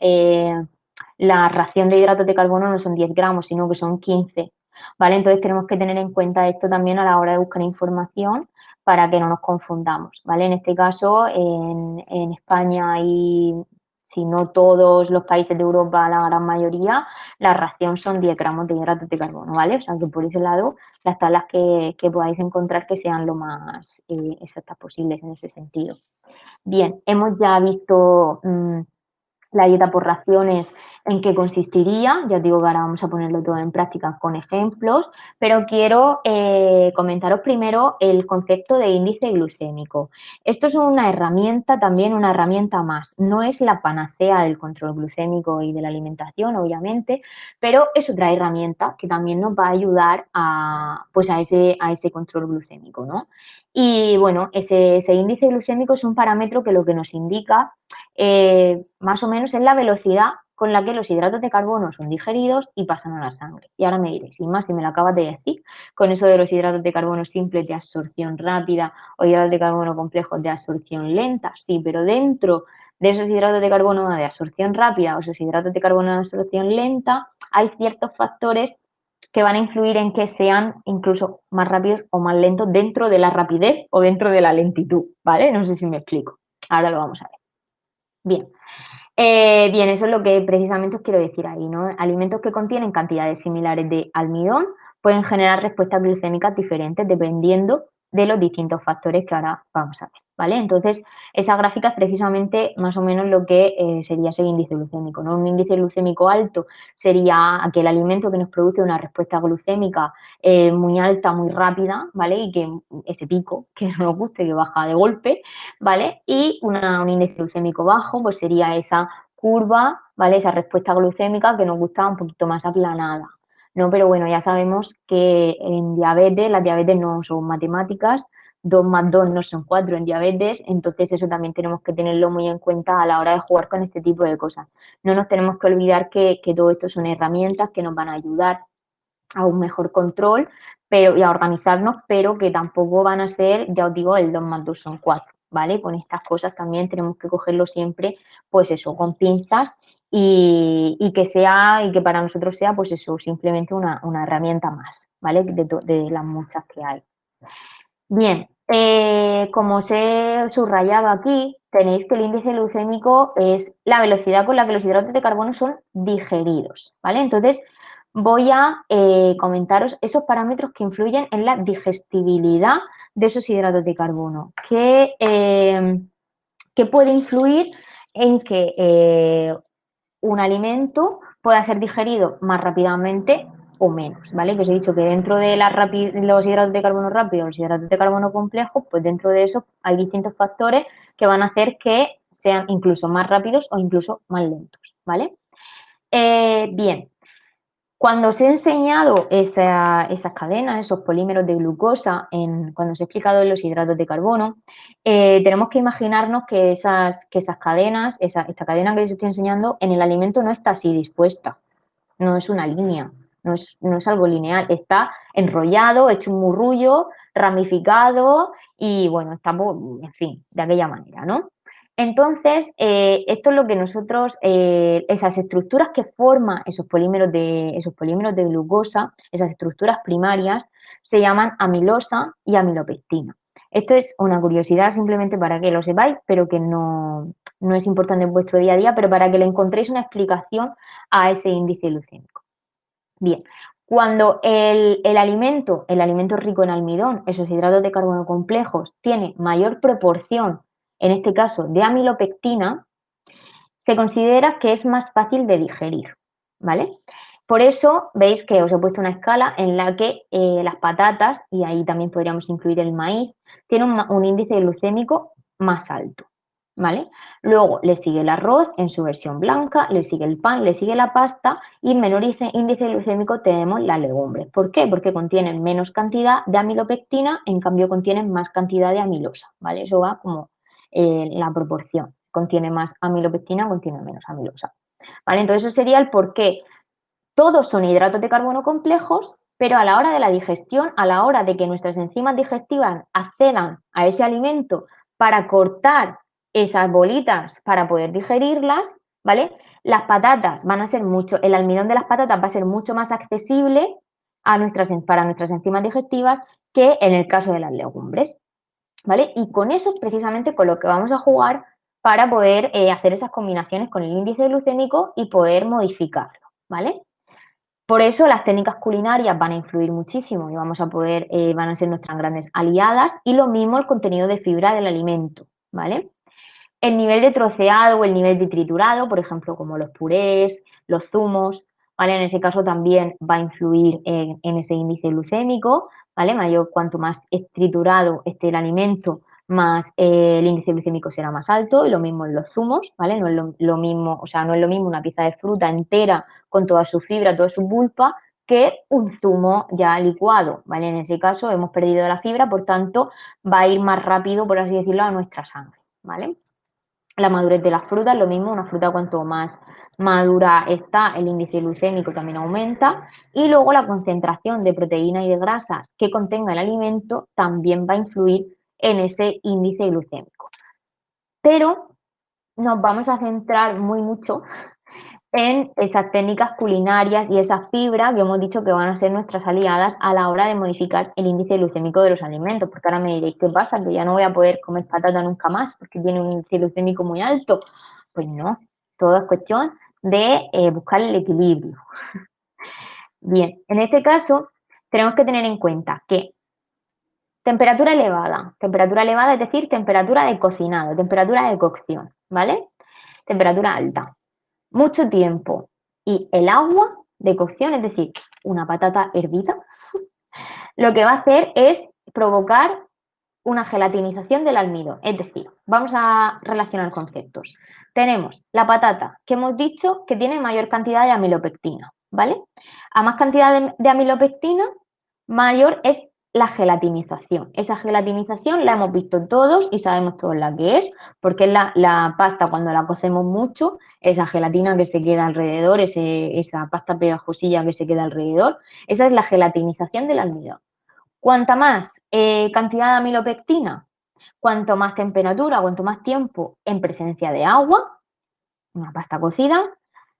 la ración de hidratos de carbono no son 10 gramos, sino que son 15. ¿Vale? Entonces tenemos que tener en cuenta esto también a la hora de buscar información para que no nos confundamos, ¿vale? En este caso, en España y si no todos los países de Europa, la gran mayoría, la ración son 10 gramos de hidratos de carbono, ¿vale? O sea que por ese lado, las tablas que podáis encontrar que sean lo más exactas posibles en ese sentido. Bien, hemos ya visto la dieta por raciones, en qué consistiría. Ya os digo que ahora vamos a ponerlo todo en práctica con ejemplos, pero quiero comentaros primero el concepto de índice glucémico. Esto es una herramienta, también una herramienta más. No es la panacea del control glucémico y de la alimentación, obviamente, pero es otra herramienta que también nos va a ayudar pues a ese control glucémico, ¿no? Y bueno, ese índice glucémico es un parámetro que lo que nos indica más o menos es la velocidad con la que los hidratos de carbono son digeridos y pasan a la sangre. Y ahora me diréis, sin más, si me lo acabas de decir, con eso de los hidratos de carbono simples de absorción rápida o hidratos de carbono complejos de absorción lenta, sí, pero dentro de esos hidratos de carbono de absorción rápida o esos hidratos de carbono de absorción lenta, hay ciertos factores que van a influir en que sean incluso más rápidos o más lentos dentro de la rapidez o dentro de la lentitud, ¿vale? No sé si me explico. Ahora lo vamos a ver. Bien. Bien, eso es lo que precisamente os quiero decir ahí, ¿no? Alimentos que contienen cantidades similares de almidón pueden generar respuestas glucémicas diferentes dependiendo de los distintos factores que ahora vamos a ver, ¿vale? Entonces, esa gráfica es precisamente más o menos lo que sería ese índice glucémico, ¿no? Un índice glucémico alto sería aquel alimento que nos produce una respuesta glucémica muy alta, muy rápida, ¿vale? Y que ese pico que no nos guste, que baja de golpe, ¿vale? Y un índice glucémico bajo, pues sería esa curva, ¿vale? Esa respuesta glucémica que nos gusta un poquito más aplanada, ¿no? Pero bueno, ya sabemos que en diabetes, las diabetes no son matemáticas, 2 más 2 no son 4 en diabetes, entonces eso también tenemos que tenerlo muy en cuenta a la hora de jugar con este tipo de cosas. No nos tenemos que olvidar que todo esto son herramientas que nos van a ayudar a un mejor control y a organizarnos, pero que tampoco van a ser, ya os digo, el 2 más 2 son 4, ¿vale? Con estas cosas también tenemos que cogerlo siempre, pues eso, con pinzas y que para nosotros sea, pues eso, simplemente una herramienta más, ¿vale? De las muchas que hay. Bien, como os he subrayado aquí, tenéis que el índice glucémico es la velocidad con la que los hidratos de carbono son digeridos, ¿vale? Entonces, voy a comentaros esos parámetros que influyen en la digestibilidad de esos hidratos de carbono, que puede influir en que un alimento pueda ser digerido más rápidamente o menos, ¿vale? Que os he dicho que dentro de los hidratos de carbono rápidos, los hidratos de carbono complejos, pues dentro de eso hay distintos factores que van a hacer que sean incluso más rápidos o incluso más lentos, ¿vale? Bien, cuando os he enseñado esas cadenas, esos polímeros de glucosa, cuando os he explicado los hidratos de carbono, tenemos que imaginarnos que esas cadenas, esta cadena que os estoy enseñando, en el alimento no está así dispuesta, no es una línea, no es algo lineal, está enrollado, hecho un murrullo, ramificado y bueno, está, en fin, de aquella manera, ¿no? Entonces, esto es lo que nosotros, esas estructuras que forman esos polímeros de glucosa, esas estructuras primarias, se llaman amilosa y amilopectina. Esto es una curiosidad simplemente para que lo sepáis, pero que no es importante en vuestro día a día, pero para que le encontréis una explicación a ese índice glucémico. Bien, cuando el alimento rico en almidón, esos hidratos de carbono complejos, tiene mayor proporción, en este caso de amilopectina, se considera que es más fácil de digerir, ¿vale? Por eso veis que os he puesto una escala en la que las patatas, y ahí también podríamos incluir el maíz, tienen un índice glucémico más alto, ¿vale? Luego le sigue el arroz en su versión blanca, le sigue el pan, le sigue la pasta y en menor índice glucémico tenemos las legumbres. ¿Por qué? Porque contienen menos cantidad de amilopectina, en cambio contienen más cantidad de amilosa, ¿vale? Eso va como la proporción. Contiene más amilopectina, contiene menos amilosa, ¿vale? Entonces eso sería el por qué todos son hidratos de carbono complejos, pero a la hora de la digestión, a la hora de que nuestras enzimas digestivas accedan a ese alimento para cortar esas bolitas para poder digerirlas, ¿vale? Las patatas van a ser mucho, el almidón de las patatas va a ser mucho más accesible para nuestras enzimas digestivas que en el caso de las legumbres, ¿vale? Y con eso es precisamente con lo que vamos a jugar para poder hacer esas combinaciones con el índice glucémico y poder modificarlo, ¿vale? Por eso las técnicas culinarias van a influir muchísimo y vamos a poder, van a ser nuestras grandes aliadas y lo mismo el contenido de fibra del alimento, ¿vale? El nivel de troceado o el nivel de triturado, por ejemplo, como los purés, los zumos, ¿vale? En ese caso también va a influir en ese índice glucémico, ¿vale? Cuanto más triturado esté el alimento, más el índice glucémico será más alto y lo mismo en los zumos, ¿vale? No es lo mismo, o sea, no es lo mismo una pieza de fruta entera con toda su fibra, toda su pulpa, que un zumo ya licuado, ¿vale? En ese caso hemos perdido la fibra, por tanto, va a ir más rápido, por así decirlo, a nuestra sangre, ¿vale? La madurez de las frutas, lo mismo, una fruta cuanto más madura está, el índice glucémico también aumenta y luego la concentración de proteína y de grasas que contenga el alimento también va a influir en ese índice glucémico. Pero nos vamos a centrar muy mucho en esas técnicas culinarias y esas fibras que hemos dicho que van a ser nuestras aliadas a la hora de modificar el índice glucémico de los alimentos. Porque ahora me diréis, ¿qué pasa? Que ya no voy a poder comer patata nunca más porque tiene un índice glucémico muy alto. Pues no, todo es cuestión de buscar el equilibrio. Bien, en este caso tenemos que tener en cuenta que temperatura elevada es decir, temperatura de cocinado, temperatura de cocción, ¿vale? Temperatura alta, mucho tiempo y el agua de cocción, es decir, una patata hervida, lo que va a hacer es provocar una gelatinización del almidón. Es decir, vamos a relacionar conceptos. Tenemos la patata, que hemos dicho que tiene mayor cantidad de amilopectina, ¿vale? A más cantidad de amilopectina, mayor es la gelatinización. Esa gelatinización la hemos visto todos y sabemos todos la que es, porque es la pasta cuando la cocemos mucho, esa gelatina que se queda alrededor, esa pasta pegajosilla que se queda alrededor, esa es la gelatinización del almidón. Cuanta más cantidad de amilopectina, cuanto más temperatura, cuanto más tiempo en presencia de agua, una pasta cocida,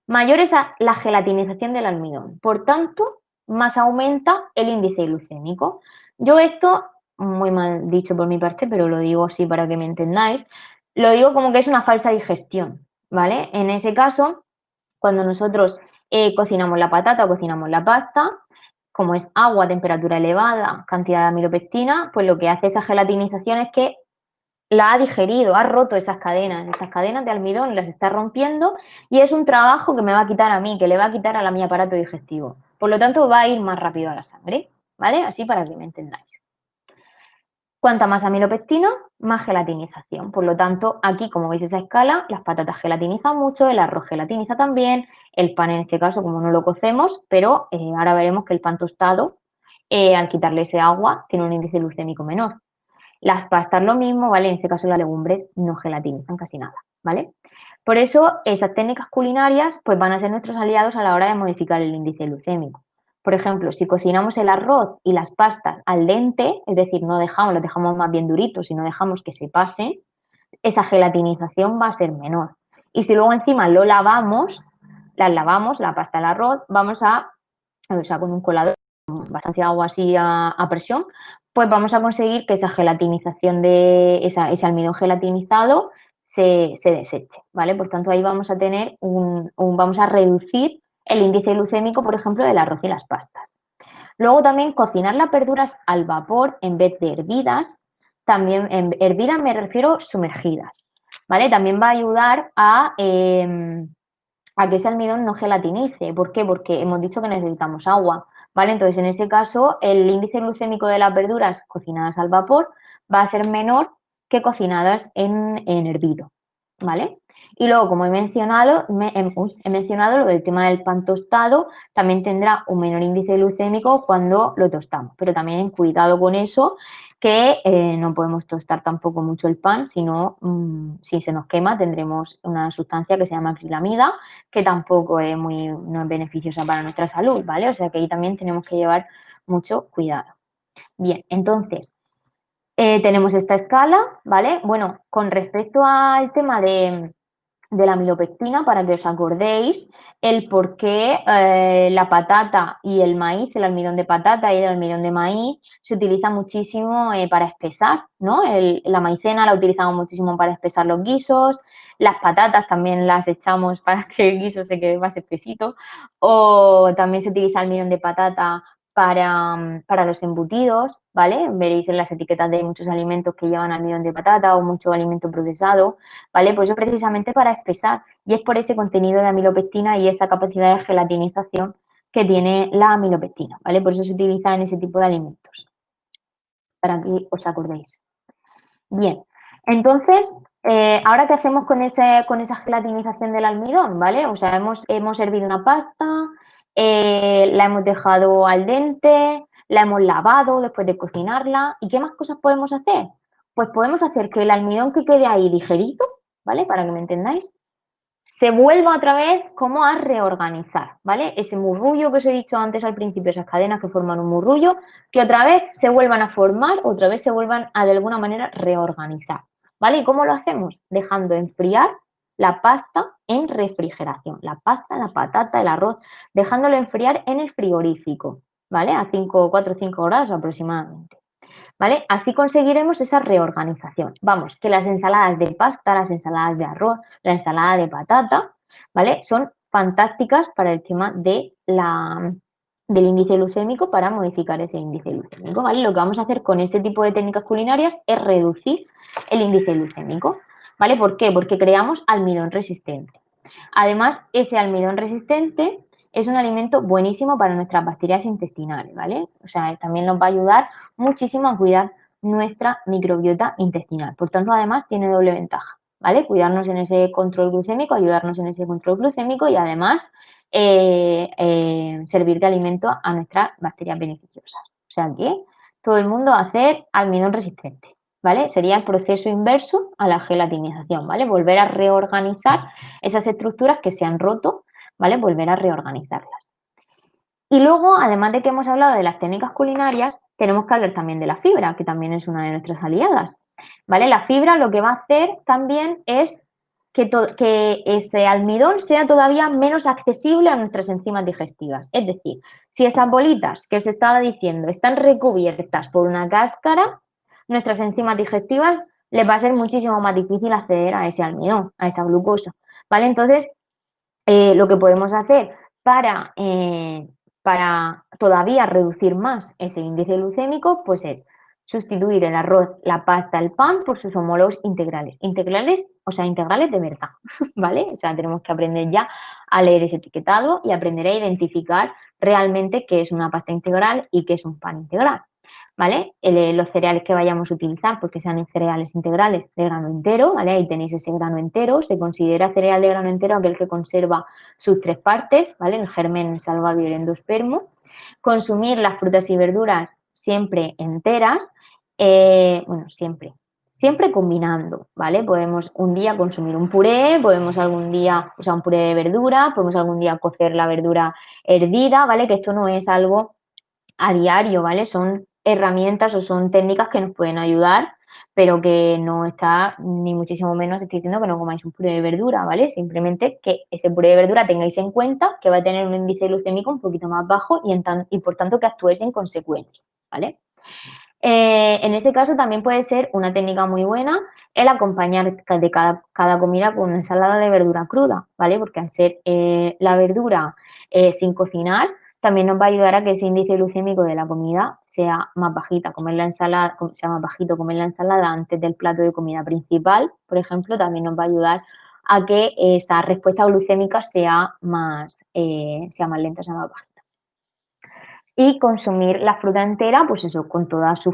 mayor es la gelatinización del almidón. Por tanto, más aumenta el índice glucémico. Yo esto, muy mal dicho por mi parte, pero lo digo así para que me entendáis, lo digo como que es una falsa digestión, ¿vale? En ese caso, cuando nosotros cocinamos la patata o cocinamos la pasta, como es agua a temperatura elevada, cantidad de amilopectina, pues lo que hace esa gelatinización es que la ha digerido, ha roto esas cadenas de almidón, las está rompiendo y es un trabajo que me va a quitar a mí, que le va a quitar a mi aparato digestivo. Por lo tanto, va a ir más rápido a la sangre, ¿vale? Así para que me entendáis. Cuanta más amilopectina, más gelatinización. Por lo tanto, aquí, como veis esa escala, las patatas gelatinizan mucho, el arroz gelatiniza también, el pan en este caso, como no lo cocemos, pero ahora veremos que el pan tostado, al quitarle ese agua, tiene un índice glucémico menor. Las pastas lo mismo, ¿vale? En este caso las legumbres no gelatinizan casi nada, ¿vale? Por eso esas técnicas culinarias pues van a ser nuestros aliados a la hora de modificar el índice glucémico. Por ejemplo, si cocinamos el arroz y las pastas al dente, es decir, los dejamos más bien duritos y no dejamos que se pasen, esa gelatinización va a ser menor. Y si luego encima las lavamos, la pasta, el arroz, o sea, con un colador, bastante agua así a presión, pues vamos a conseguir que esa gelatinización ese almidón gelatinizado se deseche, ¿vale? Por tanto, ahí vamos a tener vamos a reducir el índice glucémico, por ejemplo, del arroz y las pastas. Luego también cocinar las verduras al vapor en vez de hervidas, también hervidas me refiero sumergidas, ¿vale? También va a ayudar a que ese almidón no gelatinice. ¿Por qué? Porque hemos dicho que necesitamos agua, ¿vale? Entonces, en ese caso, el índice glucémico de las verduras cocinadas al vapor va a ser menor que cocinadas en hervido, ¿vale? Y luego, como he mencionado, he mencionado lo del tema del pan tostado, también tendrá un menor índice glucémico cuando lo tostamos, pero también cuidado con eso, que no podemos tostar tampoco mucho el pan, sino si se nos quema tendremos una sustancia que se llama acrilamida, que tampoco no es beneficiosa para nuestra salud, ¿vale? O sea que ahí también tenemos que llevar mucho cuidado. Bien, entonces, tenemos esta escala, ¿vale? Bueno, con respecto al tema de la amilopectina, para que os acordéis el por qué la patata y el maíz, el almidón de patata y el almidón de maíz, se utiliza muchísimo para espesar, ¿no? La maicena la utilizamos muchísimo para espesar los guisos, las patatas también las echamos para que el guiso se quede más espesito, o también se utiliza almidón de patata para los embutidos, ¿vale? Veréis en las etiquetas de muchos alimentos que llevan almidón de patata o mucho alimento procesado, ¿vale? Pues eso precisamente para espesar y es por ese contenido de amilopectina y esa capacidad de gelatinización que tiene la amilopectina, ¿vale? Por eso se utiliza en ese tipo de alimentos, para que os acordéis. Bien, entonces, ¿ahora qué hacemos con esa gelatinización del almidón, ¿vale? O sea, hemos hervido una pasta, la hemos dejado al dente, la hemos lavado después de cocinarla. ¿Y qué más cosas podemos hacer? Pues podemos hacer que el almidón que quede ahí ligerito, ¿vale? Para que me entendáis, se vuelva otra vez como a reorganizar, ¿vale? Ese murrullo que os he dicho antes al principio, esas cadenas que forman un murrullo, que otra vez se vuelvan a formar, otra vez se vuelvan a de alguna manera reorganizar, ¿vale? ¿Y cómo lo hacemos? Dejando enfriar la pasta en refrigeración, la pasta, la patata, el arroz, dejándolo enfriar en el frigorífico, ¿vale? A 4 o 5 grados aproximadamente. ¿Vale? Así conseguiremos esa reorganización. Vamos, que las ensaladas de pasta, las ensaladas de arroz, la ensalada de patata, ¿vale? Son fantásticas para el tema del índice glucémico, para modificar ese índice glucémico, ¿vale? Lo que vamos a hacer con este tipo de técnicas culinarias es reducir el índice glucémico, ¿vale? ¿Por qué? Porque creamos almidón resistente. Además, ese almidón resistente es un alimento buenísimo para nuestras bacterias intestinales, ¿vale? O sea, también nos va a ayudar muchísimo a cuidar nuestra microbiota intestinal. Por tanto, además, tiene doble ventaja, ¿vale? Cuidarnos en ese control glucémico, ayudarnos en ese control glucémico y además servir de alimento a nuestras bacterias beneficiosas. O sea que todo el mundo a hacer almidón resistente, ¿vale? Sería el proceso inverso a la gelatinización, ¿vale? Volver a reorganizar esas estructuras que se han roto, ¿vale? Volver a reorganizarlas. Y luego, además de que hemos hablado de las técnicas culinarias, tenemos que hablar también de la fibra, que también es una de nuestras aliadas, ¿vale? La fibra lo que va a hacer también es que ese almidón sea todavía menos accesible a nuestras enzimas digestivas. Es decir, si esas bolitas que os estaba diciendo están recubiertas por una cáscara, nuestras enzimas digestivas les va a ser muchísimo más difícil acceder a ese almidón, a esa glucosa, ¿vale? Entonces, lo que podemos hacer para, eh, para todavía reducir más ese índice glucémico, pues es sustituir el arroz, la pasta, el pan por sus homólogos integrales. Integrales, o sea, integrales de verdad, ¿vale? O sea, tenemos que aprender ya a leer ese etiquetado y aprender a identificar realmente qué es una pasta integral y qué es un pan integral. ¿Vale? Los cereales que vayamos a utilizar, porque sean cereales integrales de grano entero, ¿vale? Ahí tenéis ese grano entero. Se considera cereal de grano entero aquel que conserva sus tres partes, ¿vale? El germen, el salvado y el endospermo. Consumir las frutas y verduras siempre enteras, bueno, siempre combinando, ¿vale? Podemos un día consumir un puré, podemos algún día, o sea, un puré de verdura, podemos algún día cocer la verdura hervida, ¿vale? Que esto no es algo a diario, ¿vale? Son herramientas o son técnicas que nos pueden ayudar, pero que no está, ni muchísimo menos estoy diciendo que no comáis un puré de verdura, ¿vale? Simplemente que ese puré de verdura tengáis en cuenta que va a tener un índice glucémico un poquito más bajo y por tanto que actuéis en consecuencia, ¿vale? En ese caso también puede ser una técnica muy buena el acompañar de cada comida con una ensalada de verdura cruda, ¿vale? Porque al ser la verdura sin cocinar, también nos va a ayudar a que ese índice glucémico de la comida sea más bajita, comer la ensalada, sea más bajito comer la ensalada antes del plato de comida principal, por ejemplo, también nos va a ayudar a que esa respuesta glucémica sea más lenta, sea más baja y consumir la fruta entera, pues eso, con toda su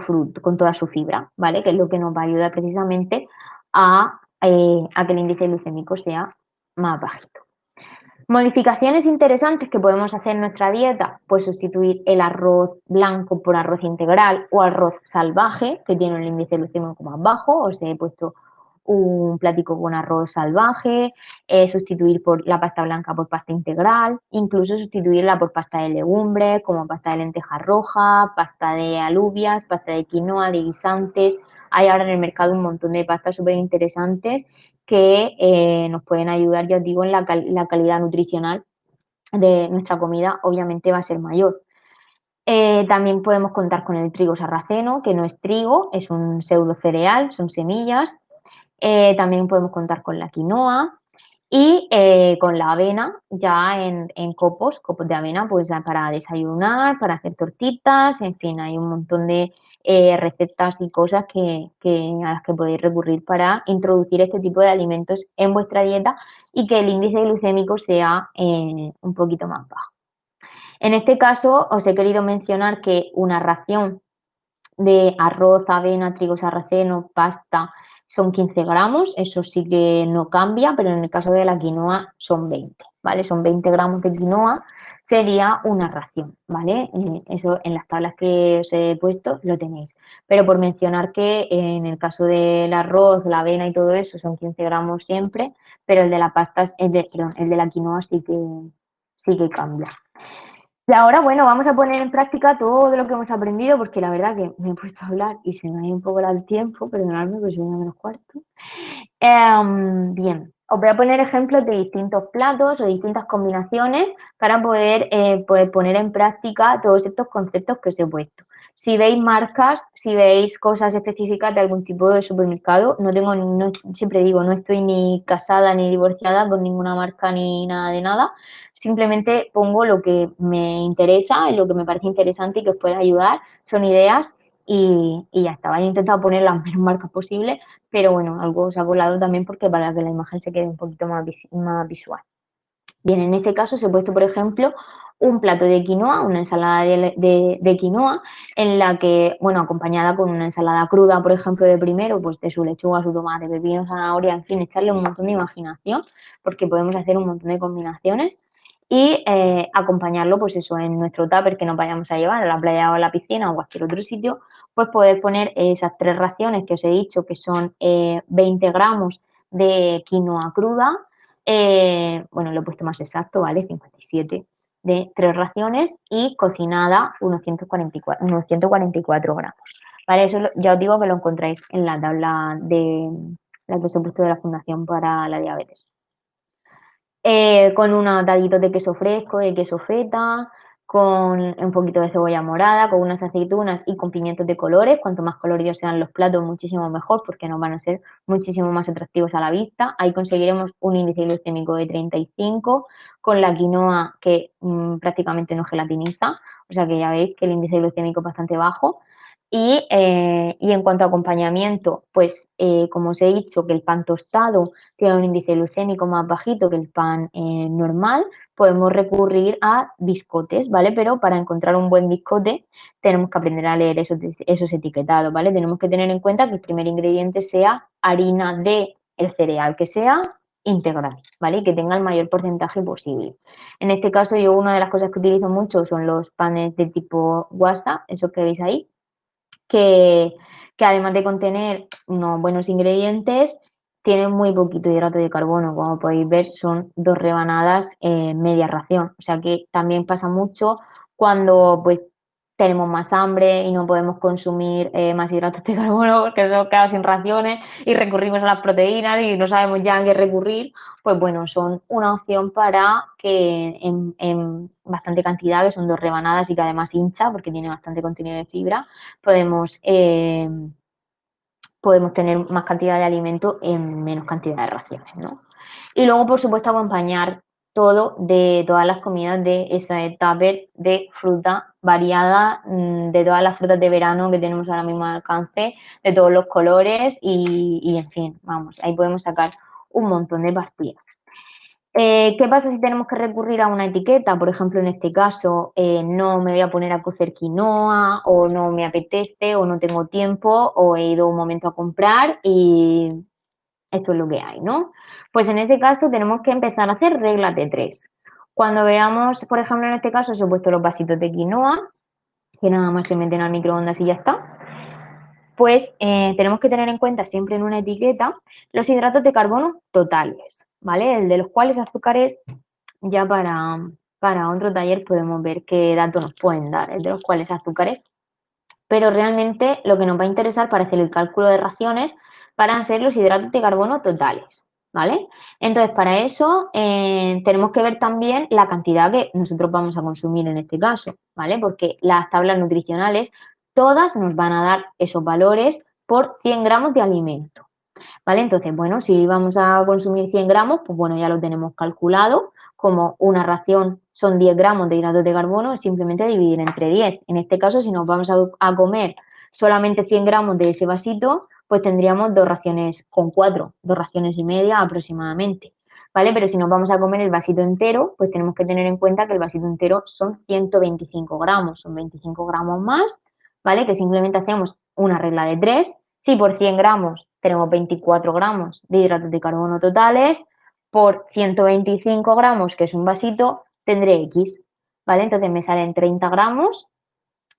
fibra, ¿vale? Que es lo que nos va a ayudar precisamente a a que el índice glucémico sea más bajito. Modificaciones interesantes que podemos hacer en nuestra dieta, pues sustituir el arroz blanco por arroz integral o arroz salvaje, que tiene un índice glucémico más bajo. Os he puesto un platico con arroz salvaje, sustituir por la pasta blanca por pasta integral, incluso sustituirla por pasta de legumbres, como pasta de lentejas rojas, pasta de alubias, pasta de quinoa, de guisantes. Hay ahora en el mercado un montón de pastas súper interesantes que nos pueden ayudar, ya os digo, en la calidad nutricional de nuestra comida, obviamente va a ser mayor. También podemos contar con el trigo sarraceno, que no es trigo, es un pseudo cereal, son semillas. También podemos contar con la quinoa y con la avena, ya en copos de avena, pues ya para desayunar, para hacer tortitas, en fin, hay un montón de recetas y cosas a las que podéis recurrir para introducir este tipo de alimentos en vuestra dieta y que el índice glucémico sea un poquito más bajo. En este caso, os he querido mencionar que una ración de arroz, avena, trigo sarraceno, pasta, son 15 gramos, eso sí que no cambia, pero en el caso de la quinoa son 20, ¿vale? Son 20 gramos de quinoa, sería una ración, ¿vale? Eso en las tablas que os he puesto lo tenéis. Pero por mencionar que en el caso del arroz, la avena y todo eso son 15 gramos siempre, pero el de la pasta, perdón, el de la quinoa sí que cambia. Y ahora, bueno, vamos a poner en práctica todo lo que hemos aprendido, porque la verdad que me he puesto a hablar y se me ha ido un poco el tiempo, perdonadme, pues son menos cuarto. Bien, os voy a poner ejemplos de distintos platos o distintas combinaciones para poder poner en práctica todos estos conceptos que os he puesto. Si veis marcas, si veis cosas específicas de algún tipo de supermercado, siempre digo, no estoy ni casada ni divorciada con ninguna marca ni nada de nada. Simplemente pongo lo que me interesa, lo que me parece interesante y que os puede ayudar. Son ideas y ya está. He intentado poner las menos marcas posibles, pero bueno, algo se ha colado también porque para que la imagen se quede un poquito más visual. Bien, en este caso os he puesto, por ejemplo, un plato de quinoa, una ensalada de quinoa, en la que, bueno, acompañada con una ensalada cruda, por ejemplo, de primero, pues de su lechuga, su tomate, pepino, zanahoria, en fin, echarle un montón de imaginación, porque podemos hacer un montón de combinaciones y acompañarlo, pues eso, en nuestro tupper que nos vayamos a llevar a la playa o a la piscina o cualquier otro sitio, pues poder poner esas 3 raciones que os he dicho, que son 20 gramos de quinoa cruda, bueno, lo he puesto más exacto, ¿vale? 57 de 3 raciones y cocinada unos 144 gramos, ¿vale? Eso ya os digo que lo encontráis en la tabla de la que os he puesto de la Fundación para la Diabetes. Con unos daditos de queso fresco, de queso feta, con un poquito de cebolla morada, con unas aceitunas y con pimientos de colores. Cuanto más coloridos sean los platos, muchísimo mejor, porque nos van a ser muchísimo más atractivos a la vista. Ahí conseguiremos un índice glucémico de 35, con la quinoa que prácticamente no gelatiniza, o sea que ya veis que el índice glucémico es bastante bajo. Y en cuanto a acompañamiento, pues como os he dicho que el pan tostado tiene un índice glucémico más bajito que el pan normal, podemos recurrir a biscotes, ¿vale? Pero para encontrar un buen biscote tenemos que aprender a leer esos etiquetados, ¿vale? Tenemos que tener en cuenta que el primer ingrediente sea harina de el cereal, que sea integral, ¿vale? Y que tenga el mayor porcentaje posible. En este caso, yo una de las cosas que utilizo mucho son los panes de tipo WhatsApp, esos que veis ahí, que, que además de contener unos buenos ingredientes, tienen muy poquito hidrato de carbono. Como podéis ver, son 2 rebanadas media ración. O sea que también pasa mucho cuando pues tenemos más hambre y no podemos consumir más hidratos de carbono porque nos hemos quedado sin raciones y recurrimos a las proteínas y no sabemos ya a qué recurrir. Pues bueno, son una opción para que en bastante cantidad, que son 2 rebanadas y que además hincha porque tiene bastante contenido de fibra, podemos, podemos tener más cantidad de alimento en menos cantidad de raciones, ¿no? Y luego, por supuesto, acompañar todo de todas las comidas de ese tupper de fruta variada, de todas las frutas de verano que tenemos ahora mismo al alcance, de todos los colores y en fin, vamos, ahí podemos sacar un montón de partidas. ¿Qué pasa si tenemos que recurrir a una etiqueta? Por ejemplo, en este caso, no me voy a poner a cocer quinoa o no me apetece o no tengo tiempo o he ido un momento a comprar y esto es lo que hay, ¿no? Pues en ese caso tenemos que empezar a hacer reglas de 3. Cuando veamos, por ejemplo, en este caso, os he puesto los vasitos de quinoa, que nada más se meten al microondas y ya está, pues tenemos que tener en cuenta siempre en una etiqueta los hidratos de carbono totales, ¿vale? El de los cuales azúcares ya para otro taller podemos ver qué datos nos pueden dar, el de los cuales azúcares, pero realmente lo que nos va a interesar para hacer el cálculo de raciones van a ser los hidratos de carbono totales, ¿vale? Entonces, para eso tenemos que ver también la cantidad que nosotros vamos a consumir en este caso, ¿vale? Porque las tablas nutricionales todas nos van a dar esos valores por 100 gramos de alimento, ¿vale? Entonces, bueno, si vamos a consumir 100 gramos, pues bueno, ya lo tenemos calculado, como una ración son 10 gramos de hidratos de carbono, es simplemente dividir entre 10. En este caso, si nos vamos a comer solamente 100 gramos de ese vasito, pues tendríamos 2 raciones con 4, 2 raciones y media aproximadamente, ¿vale? Pero si nos vamos a comer el vasito entero, pues tenemos que tener en cuenta que el vasito entero son 125 gramos, son 25 gramos más, ¿vale? Que simplemente hacemos una regla de 3. Si por 100 gramos tenemos 24 gramos de hidratos de carbono totales, por 125 gramos, que es un vasito, tendré X, ¿vale? Entonces me salen 30 gramos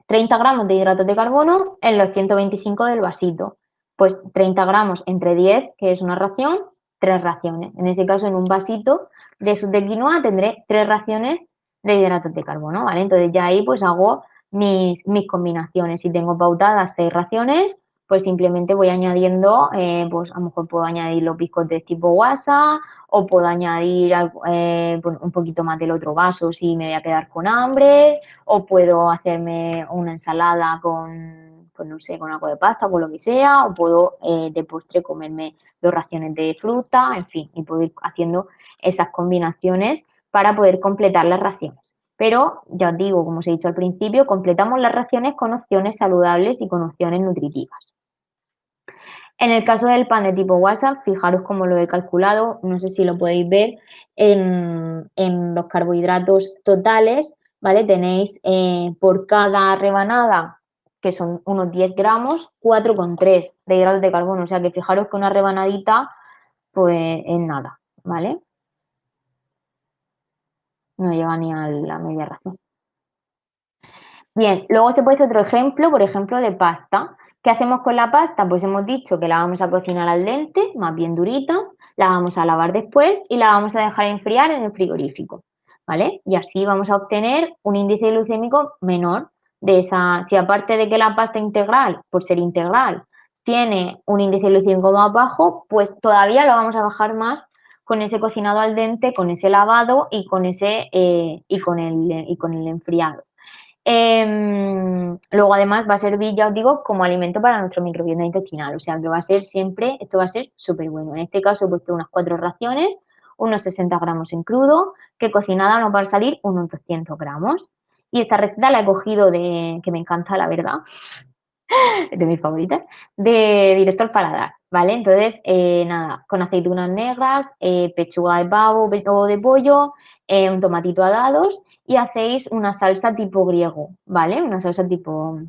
de hidratos de carbono en los 125 del vasito. Pues 30 gramos entre 10, que es una ración, 3 raciones. En ese caso, en un vasito de esos de quinoa tendré 3 raciones de hidratos de carbono, ¿vale? Entonces ya ahí pues hago mis combinaciones. Si tengo pautadas 6 raciones, pues simplemente voy añadiendo, pues a lo mejor puedo añadir los biscotes tipo guasa o puedo añadir un poquito más del otro vaso si me voy a quedar con hambre, o puedo hacerme una ensalada con, pues no sé, con algo de pasta, con lo que sea, o puedo de postre comerme 2 raciones de fruta, en fin, y puedo ir haciendo esas combinaciones para poder completar las raciones. Pero ya os digo, como os he dicho al principio, completamos las raciones con opciones saludables y con opciones nutritivas. En el caso del pan de tipo WhatsApp, fijaros cómo lo he calculado, no sé si lo podéis ver en los carbohidratos totales, ¿vale? Tenéis por cada rebanada, que son unos 10 gramos, 4,3 de hidratos de carbono, o sea que fijaros que una rebanadita, pues es nada, ¿vale? No llega ni a la media ración. Bien, luego se puede hacer otro ejemplo, por ejemplo, de pasta. ¿Qué hacemos con la pasta? Pues hemos dicho que la vamos a cocinar al dente, más bien durita, la vamos a lavar después y la vamos a dejar enfriar en el frigorífico, ¿vale? Y así vamos a obtener un índice glucémico menor de esa, si aparte de que la pasta integral, por ser integral, tiene un índice glucémico más bajo, pues todavía lo vamos a bajar más con ese cocinado al dente, con ese lavado y con el enfriado. Luego, además, va a servir, ya os digo, como alimento para nuestro microbioma intestinal. O sea, que va a ser siempre, esto va a ser súper bueno. En este caso he puesto unas 4 raciones, unos 60 gramos en crudo, que cocinada nos van a salir unos 200 gramos. Y esta receta la he cogido que me encanta, la verdad, de mis favoritas, de Directo al Paladar, ¿vale? Entonces, nada, con aceitunas negras, pechuga de pavo o de pollo, un tomatito a dados y hacéis una salsa tipo griego, ¿vale? Una salsa tipo,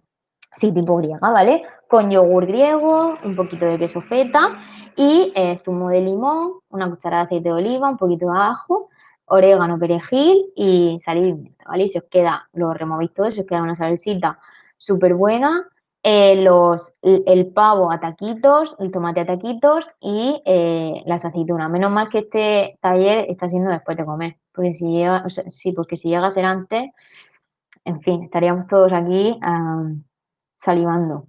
sí, tipo griega, ¿vale? Con yogur griego, un poquito de queso feta y zumo de limón, una cucharada de aceite de oliva, un poquito de ajo, orégano, perejil y sal y pimienta, ¿vale? Y se os queda, lo removéis todo, se os queda una salsita súper buena, el pavo a taquitos, el tomate a taquitos y las aceitunas. Menos mal que este taller está siendo después de comer, porque si llega, o sea, sí, porque si llega a ser antes, en fin, estaríamos todos aquí salivando.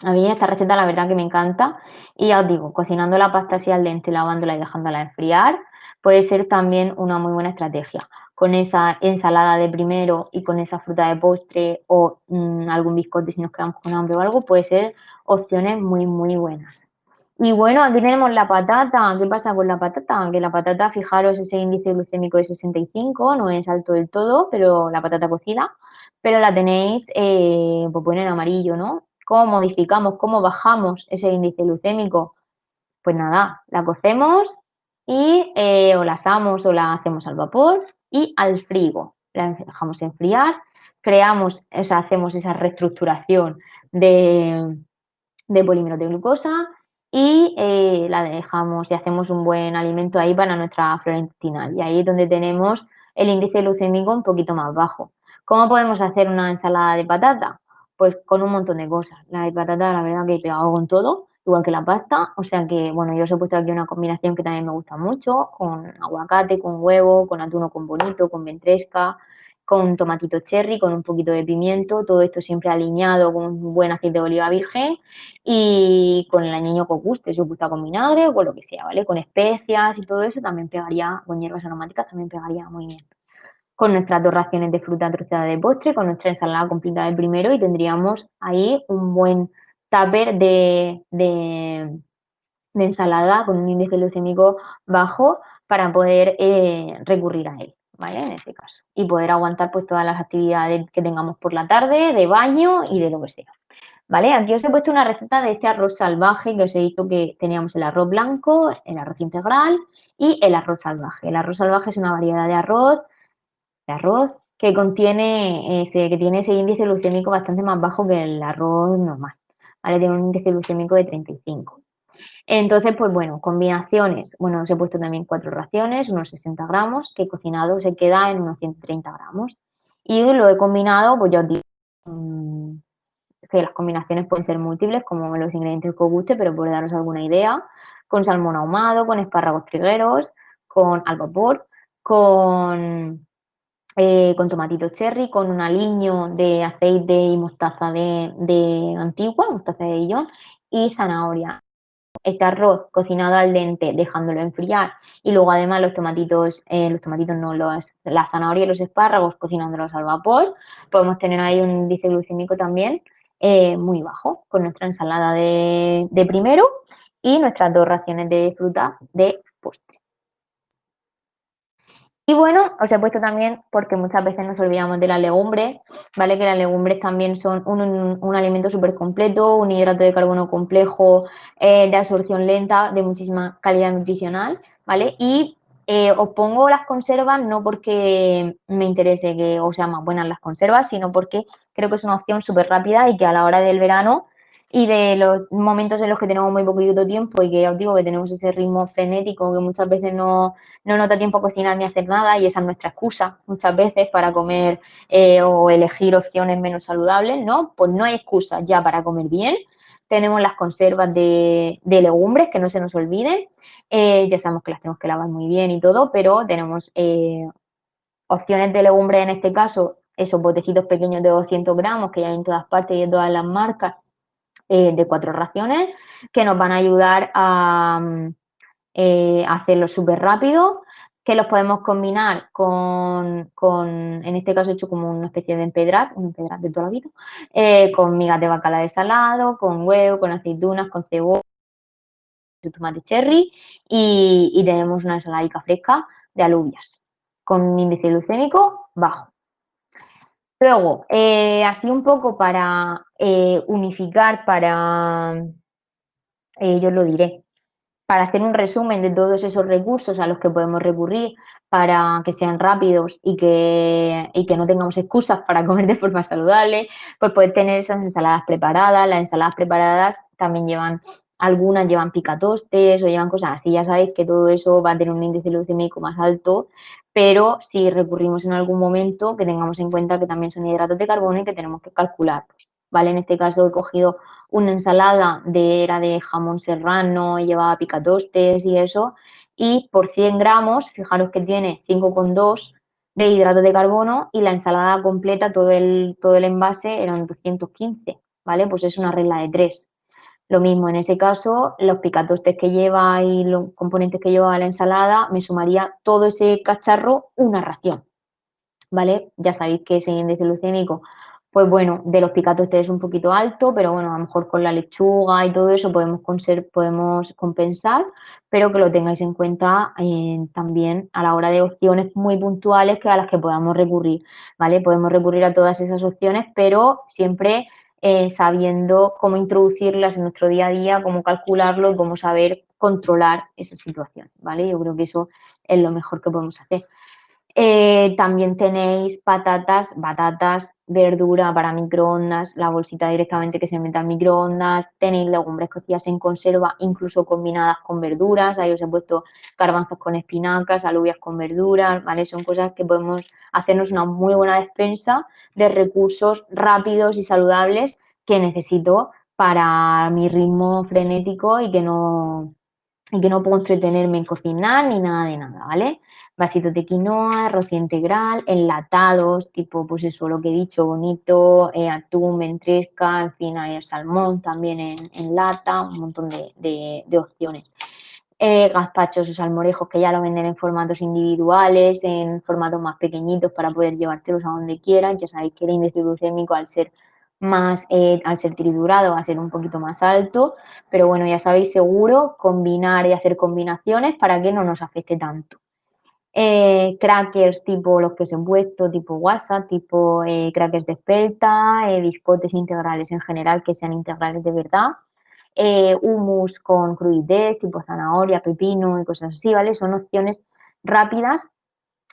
A mí esta receta la verdad que me encanta y ya os digo, cocinando la pasta así al dente, lavándola y dejándola enfriar puede ser también una muy buena estrategia. Con esa ensalada de primero y con esa fruta de postre o algún biscote si nos quedamos con hambre o algo, puede ser opciones muy, muy buenas. Y bueno, aquí tenemos la patata. ¿Qué pasa con la patata? Que la patata, fijaros, ese índice glucémico de 65, no es alto del todo, pero la patata cocida, pero la tenéis, pues bueno, en amarillo, ¿no? ¿Cómo modificamos, cómo bajamos ese índice glucémico? Pues nada, la cocemos y o la asamos o la hacemos al vapor y al frigo. La dejamos enfriar, creamos, o sea, hacemos esa reestructuración de polímeros de glucosa y la dejamos y hacemos un buen alimento ahí para nuestra flora intestinal. Y ahí es donde tenemos el índice glucémico un poquito más bajo. ¿Cómo podemos hacer una ensalada de patata? Pues con un montón de cosas. La de patata, la verdad que he pegado con todo, igual que la pasta. O sea que, bueno, yo os he puesto aquí una combinación que también me gusta mucho, con aguacate, con huevo, con atún o con bonito, con ventresca, con tomatito cherry, con un poquito de pimiento, todo esto siempre aliñado con un buen aceite de oliva virgen y con el aliño que os guste, si os gusta con vinagre o con lo que sea, ¿vale? Con especias y todo eso también pegaría, con hierbas aromáticas también pegaría muy bien. Con nuestras 2 raciones de fruta troceada de postre, con nuestra ensalada completa del primero y tendríamos ahí un buen tupper de ensalada con un índice glucémico bajo para poder recurrir a él, ¿vale? En este caso. Y poder aguantar pues todas las actividades que tengamos por la tarde, de baño y de lo que sea. ¿Vale? Aquí os he puesto una receta de este arroz salvaje que os he dicho que teníamos el arroz blanco, el arroz integral y el arroz salvaje. El arroz salvaje es una variedad de arroz que contiene que tiene ese índice glucémico bastante más bajo que el arroz normal. ¿Vale? Tiene un índice glucémico de 35. Entonces, pues bueno, combinaciones. Bueno, os he puesto también 4 raciones, unos 60 gramos, que cocinado se queda en unos 130 gramos. Y lo he combinado, pues ya os digo, que las combinaciones pueden ser múltiples, como los ingredientes que os guste, pero por daros alguna idea, con salmón ahumado, con espárragos trigueros, con al vapor, con tomatito cherry, con un aliño de aceite y mostaza de antigua, mostaza de Dijon, y zanahoria. Este arroz cocinado al dente, dejándolo enfriar, y luego además los tomatitos no, la zanahoria y los espárragos cocinándolos al vapor, podemos tener ahí un índice glucémico también muy bajo, con nuestra ensalada de primero y nuestras 2 raciones de fruta de postre. Y bueno, os he puesto también, porque muchas veces nos olvidamos de las legumbres, ¿vale? Que las legumbres también son un alimento súper completo, un hidrato de carbono complejo, de absorción lenta, de muchísima calidad nutricional, ¿vale? Y os pongo las conservas no porque me interese que os sean más buenas las conservas, sino porque creo que es una opción súper rápida y que a la hora del verano y de los momentos en los que tenemos muy poquito tiempo y que ya os digo que tenemos ese ritmo frenético que muchas veces no nos da tiempo a cocinar ni a hacer nada y esa es nuestra excusa muchas veces para comer o elegir opciones menos saludables, ¿no? Pues no hay excusa ya para comer bien. Tenemos las conservas de legumbres, que no se nos olviden. Ya sabemos que las tenemos que lavar muy bien y todo, pero tenemos opciones de legumbres en este caso, esos botecitos pequeños de 200 gramos que ya hay en todas partes y en todas las marcas, de 4 raciones, que nos van a ayudar a hacerlo súper rápido, que los podemos combinar en este caso he hecho como una especie de empedrar, un empedrar de toda la vida, con migas de bacala de salado, con huevo, con aceitunas, con cebolla, tomate cherry y tenemos una ensaladica fresca de alubias con un índice glucémico bajo. Luego, así un poco para unificar, yo os lo diré, para hacer un resumen de todos esos recursos a los que podemos recurrir para que sean rápidos y que no tengamos excusas para comer de forma saludable, pues poder tener esas ensaladas preparadas. Las ensaladas preparadas también algunas llevan picatostes o llevan cosas así. Ya sabéis que todo eso va a tener un índice glucémico más alto, pero si recurrimos en algún momento, que tengamos en cuenta que también son hidratos de carbono y que tenemos que calcularlos, ¿vale? En este caso he cogido una ensalada era de jamón serrano, llevaba picatostes y eso, y por 100 gramos, fijaros que tiene 5,2 de hidrato de carbono y la ensalada completa, todo el envase eran 215, ¿vale? Pues es una regla de 3. Lo mismo en ese caso, los picatostes que lleva y los componentes que lleva la ensalada, me sumaría todo ese cacharro una ración, ¿vale? Ya sabéis que ese índice glucémico, pues bueno, de los picatostes es un poquito alto, pero bueno, a lo mejor con la lechuga y todo eso podemos compensar, pero que lo tengáis en cuenta también a la hora de opciones muy puntuales a las que podamos recurrir, ¿vale? Podemos recurrir a todas esas opciones, pero siempre sabiendo cómo introducirlas en nuestro día a día, cómo calcularlo y cómo saber controlar esa situación, ¿vale? Yo creo que eso es lo mejor que podemos hacer. También tenéis batatas, verdura para microondas, la bolsita directamente que se mete al microondas, tenéis legumbres cocidas en conserva, incluso combinadas con verduras, ahí os he puesto garbanzos con espinacas, alubias con verduras, ¿vale? Son cosas que podemos hacernos una muy buena despensa de recursos rápidos y saludables que necesito para mi ritmo frenético y que no puedo entretenerme en cocinar ni nada de nada, ¿vale? Vasitos de quinoa, arroz integral, enlatados, tipo, pues eso, lo que he dicho, bonito, atún, ventresca, en fin, hay el salmón también en lata, un montón de opciones. Gazpachos o salmorejos que ya lo venden en formatos individuales, en formatos más pequeñitos para poder llevártelos a donde quieras. Ya sabéis que el índice glucémico al ser triturado va a ser un poquito más alto, pero bueno, ya sabéis seguro combinar y hacer combinaciones para que no nos afecte tanto. Crackers tipo los que os he puesto, tipo WhatsApp, tipo crackers de espelta, biscotes integrales en general que sean integrales de verdad, hummus con crudités, tipo zanahoria, pepino y cosas así, ¿vale? Son opciones rápidas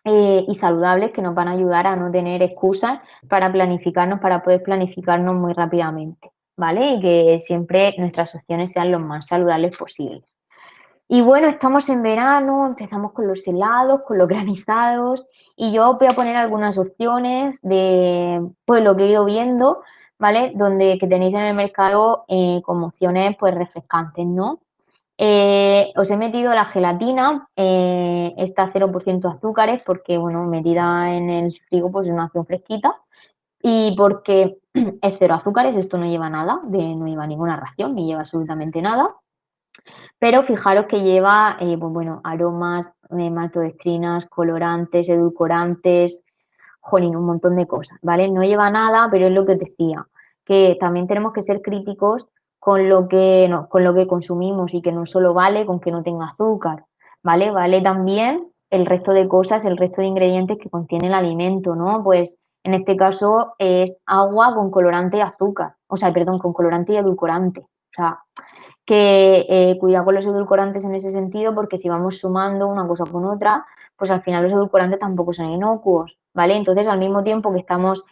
y saludables que nos van a ayudar a no tener excusas para planificarnos, para poder planificarnos muy rápidamente, ¿vale? Y que siempre nuestras opciones sean lo más saludables posibles. Y bueno, estamos en verano, empezamos con los helados, con los granizados, y yo voy a poner algunas opciones de pues lo que he ido viendo, ¿vale? Donde que tenéis en el mercado como opciones pues refrescantes, ¿no? Os he metido la gelatina, esta 0% azúcares, porque bueno, metida en el frigo pues es una opción fresquita, y porque es cero azúcares, esto no lleva nada, no lleva ninguna ración, ni lleva absolutamente nada. Pero fijaros que lleva, pues bueno, aromas, maltodextrinas, colorantes, edulcorantes, jolín, un montón de cosas, ¿vale? No lleva nada, pero es lo que os decía, que también tenemos que ser críticos con lo que, no, con lo que consumimos y que no solo vale con que no tenga azúcar, ¿vale? Vale también el resto de cosas, el resto de ingredientes que contiene el alimento, ¿no? Pues en este caso es agua con colorante y azúcar, o sea, perdón, con colorante y edulcorante. O sea, que cuidado con los edulcorantes en ese sentido, porque si vamos sumando una cosa con otra, pues al final los edulcorantes tampoco son inocuos, ¿vale? Entonces, al mismo tiempo que estamos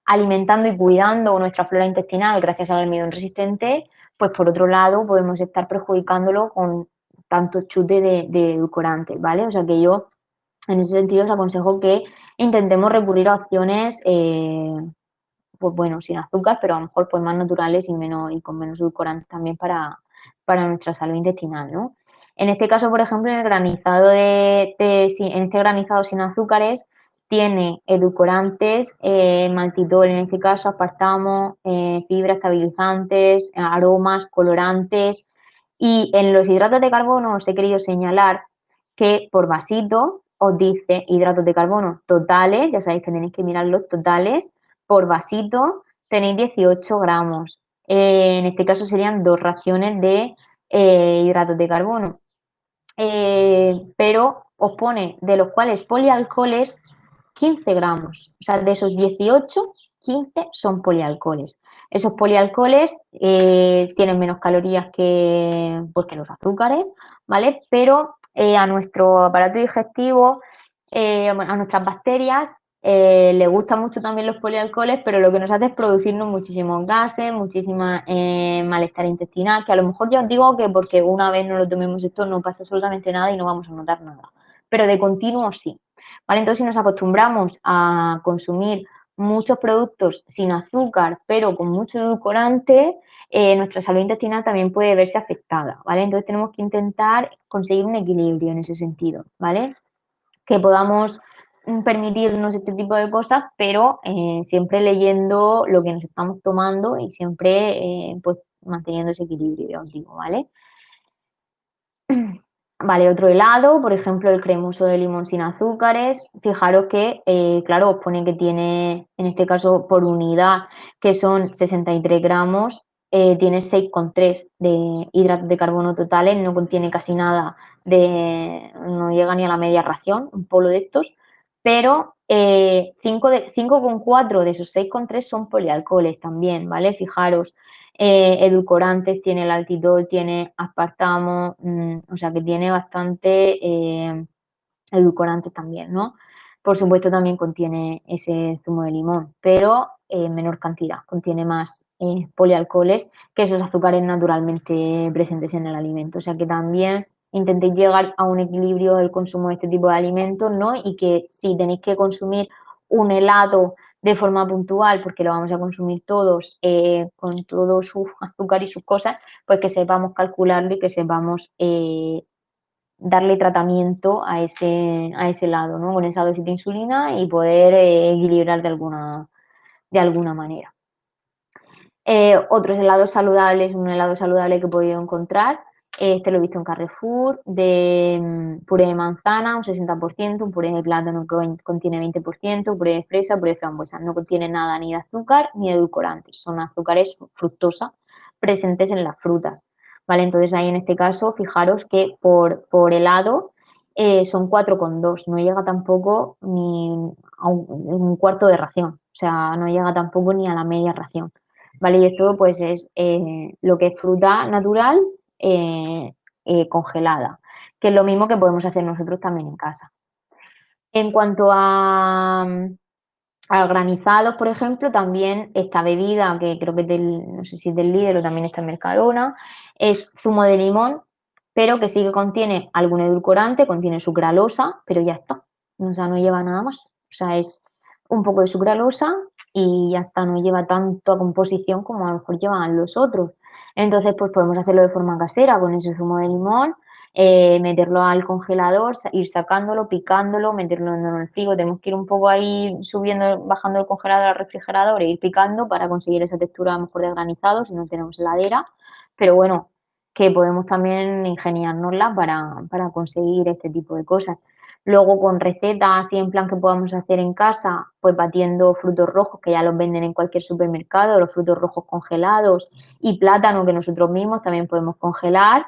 alimentando y cuidando nuestra flora intestinal gracias al almidón resistente, pues por otro lado podemos estar perjudicándolo con tanto chute de edulcorantes, ¿vale? O sea que yo en ese sentido os aconsejo que intentemos recurrir a opciones pues bueno, sin azúcar, pero a lo mejor pues más naturales y menos y con menos edulcorantes también para nuestra salud intestinal, ¿no? En este caso, por ejemplo, en el granizado en este granizado sin azúcares tiene edulcorantes, maltitol en este caso, aspartamo, fibras estabilizantes, aromas, colorantes, y en los hidratos de carbono os he querido señalar que por vasito os dice hidratos de carbono totales, ya sabéis que tenéis que mirar los totales, por vasito tenéis 18 gramos. En este caso serían 2 raciones de hidratos de carbono. Pero os pone de los cuales polialcoholes 15 gramos. O sea, de esos 18, 15 son polialcoholes. Esos polialcoholes tienen menos calorías pues, que los azúcares, ¿vale? Pero a nuestro aparato digestivo, a nuestras bacterias, le gustan mucho también los polialcoholes, pero lo que nos hace es producirnos muchísimos gases, muchísima malestar intestinal, que a lo mejor ya os digo que porque una vez no lo tomemos esto no pasa absolutamente nada y no vamos a notar nada. Pero de continuo sí. ¿Vale? Entonces, si nos acostumbramos a consumir muchos productos sin azúcar, pero con mucho edulcorante, nuestra salud intestinal también puede verse afectada, ¿vale? Entonces tenemos que intentar conseguir un equilibrio en ese sentido, ¿vale? Que podamos permitirnos este tipo de cosas, pero siempre leyendo lo que nos estamos tomando y siempre pues manteniendo ese equilibrio, ya os digo, ¿vale? Vale, otro helado, por ejemplo, el cremoso de limón sin azúcares. Fijaros que, claro, os pone que tiene, en este caso, por unidad, que son 63 gramos, tiene 6,3 de hidratos de carbono totales, no contiene casi nada no llega ni a la media ración, un polo de estos, pero 5,4 de esos 6,3 son polialcoholes también, ¿vale? Fijaros, edulcorantes, tiene el altitol, tiene aspartamo, o sea que tiene bastante edulcorantes también, ¿no? Por supuesto también contiene ese zumo de limón, pero en menor cantidad, contiene más polialcoholes que esos azúcares naturalmente presentes en el alimento. O sea que también intentéis llegar a un equilibrio del consumo de este tipo de alimentos, ¿no? Y que si tenéis que consumir un helado de forma puntual, porque lo vamos a consumir todos con todo su azúcar y sus cosas, pues que sepamos calcularlo y que sepamos darle tratamiento a ese lado, ¿no? Con esa dosis de insulina y poder equilibrar de alguna manera. Otros helados saludables, un helado saludable que he podido encontrar, este lo he visto en Carrefour, de puré de manzana, un 60%, un puré de plátano que contiene 20%, puré de fresa, puré de frambuesa. No contiene nada ni de azúcar ni de edulcorantes, son azúcares fructosa presentes en las frutas. ¿Vale? Entonces ahí en este caso, fijaros que por helado son 4,2, no llega tampoco ni a un cuarto de ración, o sea, no llega tampoco ni a la media ración. ¿Vale? Y esto pues es lo que es fruta natural congelada, que es lo mismo que podemos hacer nosotros también en casa. En cuanto a granizados, por ejemplo, también esta bebida, que creo que es no sé si es del Lidl o también está en Mercadona, es zumo de limón, pero que sí que contiene algún edulcorante, contiene sucralosa, pero ya está. O sea, no lleva nada más. O sea, es un poco de sucralosa y ya está, no lleva tanto a composición como a lo mejor llevan los otros. Entonces, pues podemos hacerlo de forma casera con ese zumo de limón, meterlo al congelador, ir sacándolo, picándolo, meterlo en el frigo. Tenemos que ir un poco ahí subiendo, bajando el congelador al refrigerador e ir picando para conseguir esa textura a lo mejor de granizado si no tenemos heladera. Pero bueno, que podemos también ingeniárnosla para conseguir este tipo de cosas. Luego con recetas así en plan que podamos hacer en casa, pues batiendo frutos rojos que ya los venden en cualquier supermercado, los frutos rojos congelados y plátano que nosotros mismos también podemos congelar.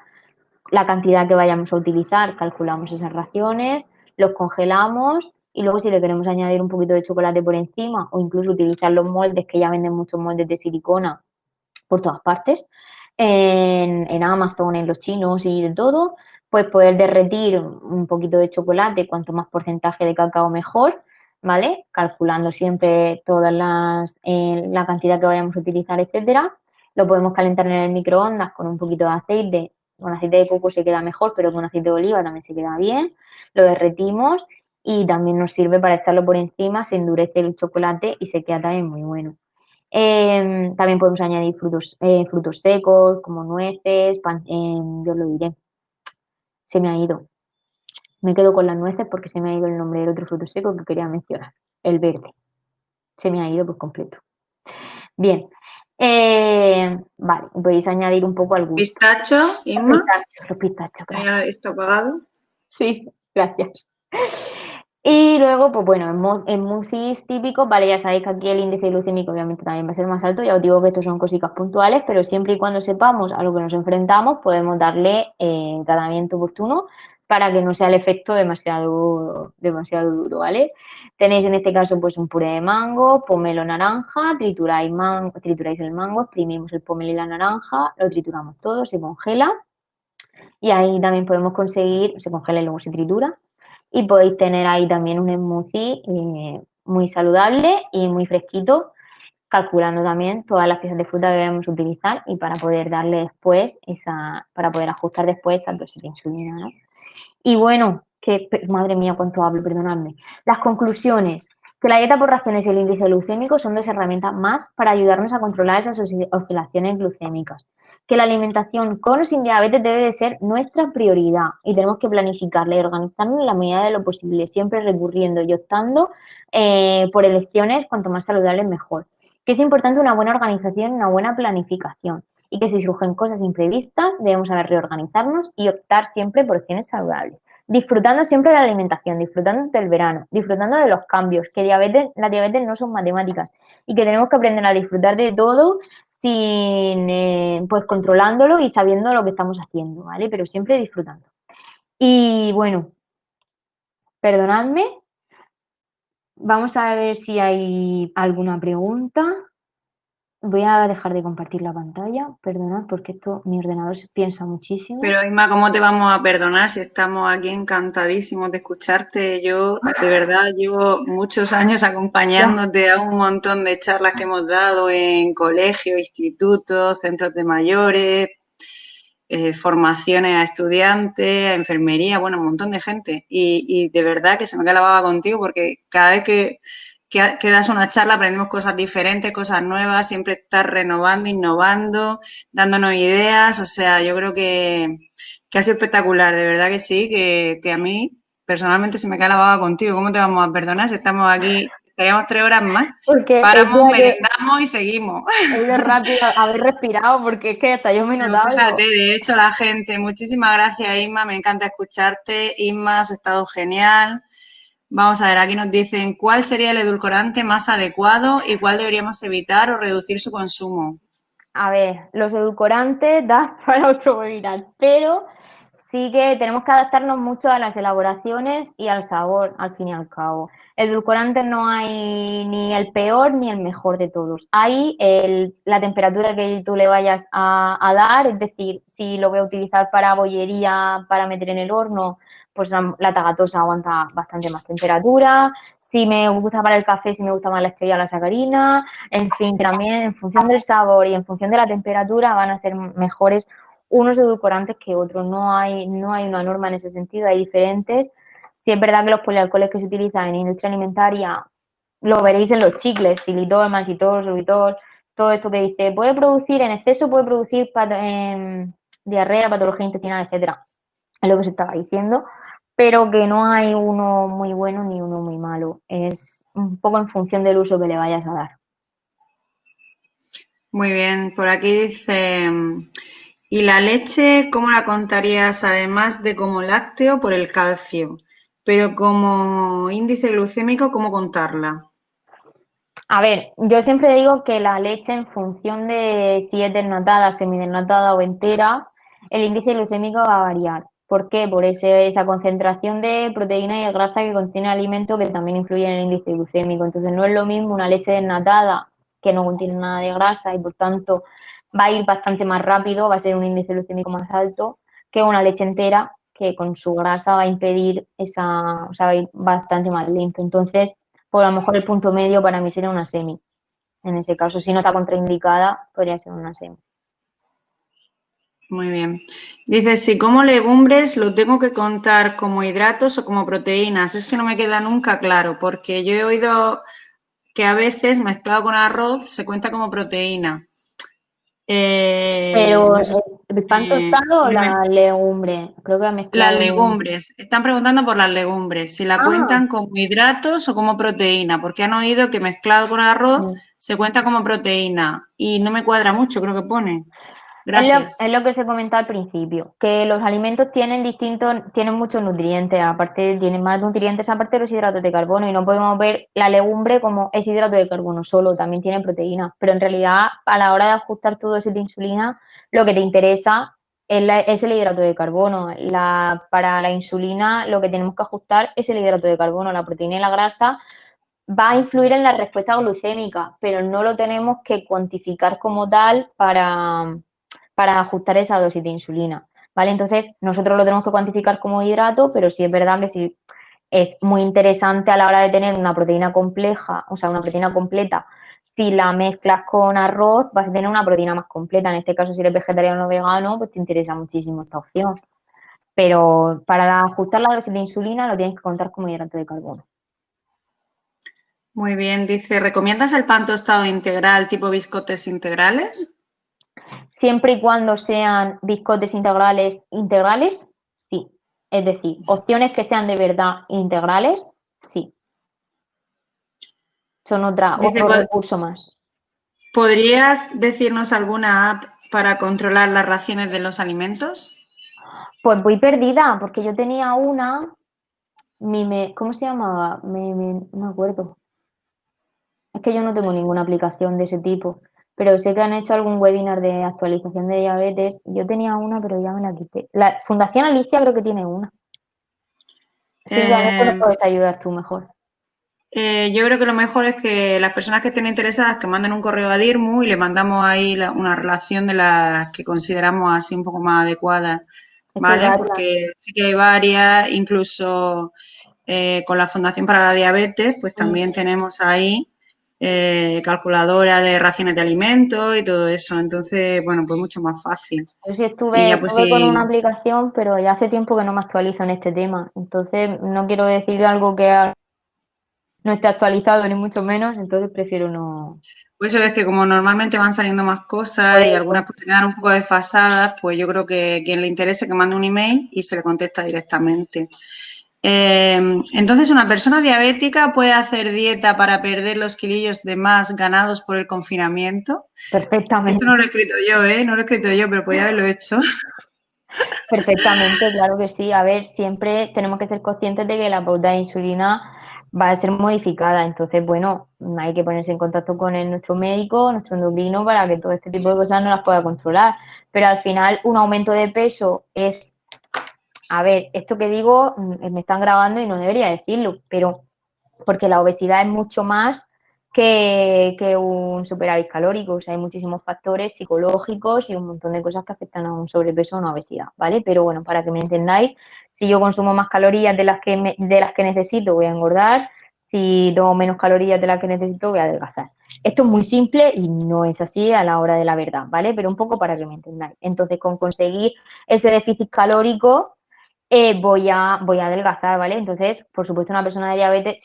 La cantidad que vayamos a utilizar, calculamos esas raciones, los congelamos y luego si le queremos añadir un poquito de chocolate por encima o incluso utilizar los moldes, que ya venden muchos moldes de silicona por todas partes, en Amazon, en los chinos y de todo, pues poder derretir un poquito de chocolate, cuanto más porcentaje de cacao mejor, ¿vale? Calculando siempre la cantidad que vayamos a utilizar, etcétera. Lo podemos calentar en el microondas con un poquito de aceite. Con aceite de coco se queda mejor, pero con aceite de oliva también se queda bien. Lo derretimos y también nos sirve para echarlo por encima, se endurece el chocolate y se queda también muy bueno. También podemos añadir frutos secos como nueces, yo lo diré, se me ha ido. Me quedo con las nueces porque se me ha ido el nombre del otro fruto seco que quería mencionar, el verde. Se me ha ido por completo. Bien, vale, podéis añadir un poco al gusto. Pistacho, Inma. Los pistachos, gracias. Tenía esto apagado. Sí, gracias. Y luego, pues bueno, en smoothies típicos, vale, ya sabéis que aquí el índice glucémico obviamente también va a ser más alto, ya os digo que estos son cositas puntuales, pero siempre y cuando sepamos a lo que nos enfrentamos, podemos darle tratamiento oportuno para que no sea el efecto demasiado duro, ¿vale? Tenéis en este caso pues un puré de mango, pomelo naranja, trituráis el mango, exprimimos el pomelo y la naranja, lo trituramos todo, se congela y ahí también podemos conseguir, se congela y luego se tritura y podéis tener ahí también un smoothie muy saludable y muy fresquito, calculando también todas las piezas de fruta que debemos utilizar y para poder darle después para poder ajustar después esa dosis de insulina, ¿no? Y bueno, madre mía, cuánto hablo, perdonadme. Las conclusiones. Que la dieta por raciones y el índice glucémico son dos herramientas más para ayudarnos a controlar esas oscilaciones glucémicas. Que la alimentación con o sin diabetes debe de ser nuestra prioridad y tenemos que planificarla y organizarnos en la medida de lo posible, siempre recurriendo y optando por elecciones cuanto más saludables mejor. Que es importante una buena organización, una buena planificación y que si surgen cosas imprevistas debemos saber reorganizarnos y optar siempre por opciones saludables. Disfrutando siempre de la alimentación, disfrutando del verano, disfrutando de los cambios, que la diabetes no son matemáticas y que tenemos que aprender a disfrutar de todo sin, pues controlándolo y sabiendo lo que estamos haciendo, ¿vale? Pero siempre disfrutando. Y bueno, perdonadme, vamos a ver si hay alguna pregunta. Voy a dejar de compartir la pantalla, perdonad, porque mi ordenador se piensa muchísimo. Pero Isma, ¿cómo te vamos a perdonar si estamos aquí encantadísimos de escucharte? Yo, de verdad, llevo muchos años Ya. acompañándote a un montón de charlas que hemos dado en colegios, institutos, centros de mayores, formaciones a estudiantes, a enfermería, bueno, un montón de gente. Y de verdad que se me queda la baba contigo porque cada vez que das una charla aprendemos cosas diferentes, cosas nuevas, siempre estás renovando, innovando, dándonos ideas. O sea, yo creo que ha sido espectacular, de verdad que sí, que a mí personalmente se me queda la baba contigo. ¿Cómo te vamos a perdonar si estamos aquí? Estaríamos 3 horas más. Porque es Paramos, verdad que merendamos y seguimos. he ido rápido a haber respirado, porque es que hasta yo me he Pero notado, fíjate, digo, de hecho, la gente, muchísimas gracias, Isma, me encanta escucharte. Isma, has estado genial. Vamos a ver, aquí nos dicen cuál sería el edulcorante más adecuado y cuál deberíamos evitar o reducir su consumo. a ver, los edulcorantes da para otro webinar, pero sí que tenemos que adaptarnos mucho a las elaboraciones y al sabor, al fin y al cabo. Edulcorantes no hay ni el peor ni el mejor de todos. Hay la temperatura que tú le vayas a dar, es decir, si lo voy a utilizar para bollería, para meter en el horno, pues la tagatosa aguanta bastante más temperatura. Si me gusta para el café, si me gusta más la stevia, la sacarina. En fin, también en función del sabor y en función de la temperatura van a ser mejores unos edulcorantes que otros. No hay una norma en ese sentido, hay diferentes. Sí es verdad que los polialcoholes que se utilizan en industria alimentaria, lo veréis en los chicles, xilitol, maltitol, sorbitol, todo esto que dice, puede producir en exceso, puede producir diarrea, patología intestinal, etcétera. Es lo que se estaba diciendo, pero que no hay uno muy bueno ni uno muy malo. Es un poco en función del uso que le vayas a dar. Muy bien, por aquí dice, ¿y la leche cómo la contarías además de como lácteo por el calcio? Pero como índice glucémico, ¿cómo contarla? A ver, yo siempre digo que la leche, en función de si es desnatada, semidesnatada o entera, el índice glucémico va a variar. ¿Por qué? Por esa concentración de proteína y de grasa que contiene el alimento, que también influye en el índice glucémico. Entonces, no es lo mismo una leche desnatada que no contiene nada de grasa y por tanto va a ir bastante más rápido, va a ser un índice glucémico más alto, que una leche entera que con su grasa va a impedir o sea, va a ir bastante más lento. Entonces, por a lo mejor el punto medio para mí sería una semi. En ese caso, si no está contraindicada, podría ser una semi. Muy bien. Dice, si como legumbres lo tengo que contar como hidratos o como proteínas. Es que no me queda nunca claro, porque yo he oído que a veces mezclado con arroz se cuenta como proteína. Pero No sé ¿el pan si tostado o me- la legumbre? Creo que ha las mezclado. legumbres. Están preguntando por las legumbres, si la Ah, cuentan como hidratos o como proteína, porque han oído que mezclado con arroz mm. se cuenta como proteína y no me cuadra mucho, creo que pone. Es Gracias. lo que se comentaba al principio, que los alimentos tienen muchos nutrientes, aparte tienen más nutrientes aparte de los hidratos de carbono y no podemos ver la legumbre como es hidrato de carbono solo, también tiene proteínas, pero en realidad a la hora de ajustar todo ese de insulina, lo que te interesa es el hidrato de carbono. Para la insulina lo que tenemos que ajustar es el hidrato de carbono, la proteína y la grasa va a influir en la respuesta glucémica, pero no lo tenemos que cuantificar como tal para ajustar esa dosis de insulina, ¿vale? Entonces, nosotros lo tenemos que cuantificar como hidrato, pero sí es verdad que sí es muy interesante a la hora de tener una proteína compleja, o sea, una proteína completa. Si la mezclas con arroz, vas a tener una proteína más completa. En este caso, si eres vegetariano o vegano, pues te interesa muchísimo esta opción. Pero para ajustar la dosis de insulina lo tienes que contar como hidrato de carbono. Muy bien, dice, ¿recomiendas el pan tostado integral tipo biscotes integrales? Siempre y cuando sean biscotes integrales, sí. Es decir, opciones que sean de verdad integrales, sí. Son Dice, otro recurso más. ¿podrías decirnos alguna app para controlar las raciones de los alimentos? Pues voy perdida, porque yo tenía una, ¿cómo se llamaba? No me acuerdo. Es que yo no tengo ninguna aplicación de ese tipo, pero sé que han hecho algún webinar de actualización de diabetes. Yo tenía una, pero ya me la quité. La Fundación Alicia creo que tiene una. Sí, a lo mejor me Eh, puedes ayudar tú mejor. Yo creo que lo mejor es que las personas que estén interesadas que manden un correo a DIRMU y le mandamos ahí una relación de las que consideramos así un poco más adecuadas, Es que hay ¿vale? varias. Porque sí que hay varias, incluso con la Fundación para la Diabetes, pues también tenemos ahí calculadora de raciones de alimentos y todo eso. Entonces, bueno, pues mucho más fácil. Yo sí Y estuve, ya pues estuve con una sí. aplicación, pero ya hace tiempo que no me actualizo en este tema. Entonces, no quiero decir algo que no esté actualizado, ni mucho menos. Entonces, prefiero no. Pues eso es que como normalmente van saliendo más Por cosas y algunas eso. pues se quedan un poco desfasadas, pues yo creo que quien le interese que mande un email y se le contesta directamente. Entonces, ¿una persona diabética puede hacer dieta para perder los kilillos de más ganados por el confinamiento? Esto no Perfectamente. lo he escrito yo, ¿eh? No lo he escrito yo, pero podía haberlo hecho. Perfectamente, claro que sí. A ver, siempre tenemos que ser conscientes de que la pauta de insulina va a ser modificada. Entonces, bueno, hay que ponerse en contacto con nuestro médico, nuestro endocrino, para que todo este tipo de cosas no las pueda controlar. Pero al final, un aumento de peso es, a ver, esto que digo, me están grabando y no debería decirlo, pero porque la obesidad es mucho más que un superávit calórico. O sea, hay muchísimos factores psicológicos y un montón de cosas que afectan a un sobrepeso o una obesidad, ¿vale? Pero bueno, para que me entendáis, si yo consumo más calorías de las que necesito, voy a engordar. Si tomo menos calorías de las que necesito, voy a adelgazar. Esto es muy simple y no es así a la hora de la verdad, ¿vale? Pero un poco para que me entendáis. Entonces, con conseguir ese déficit calórico, voy a adelgazar, ¿vale? Entonces, por supuesto, una persona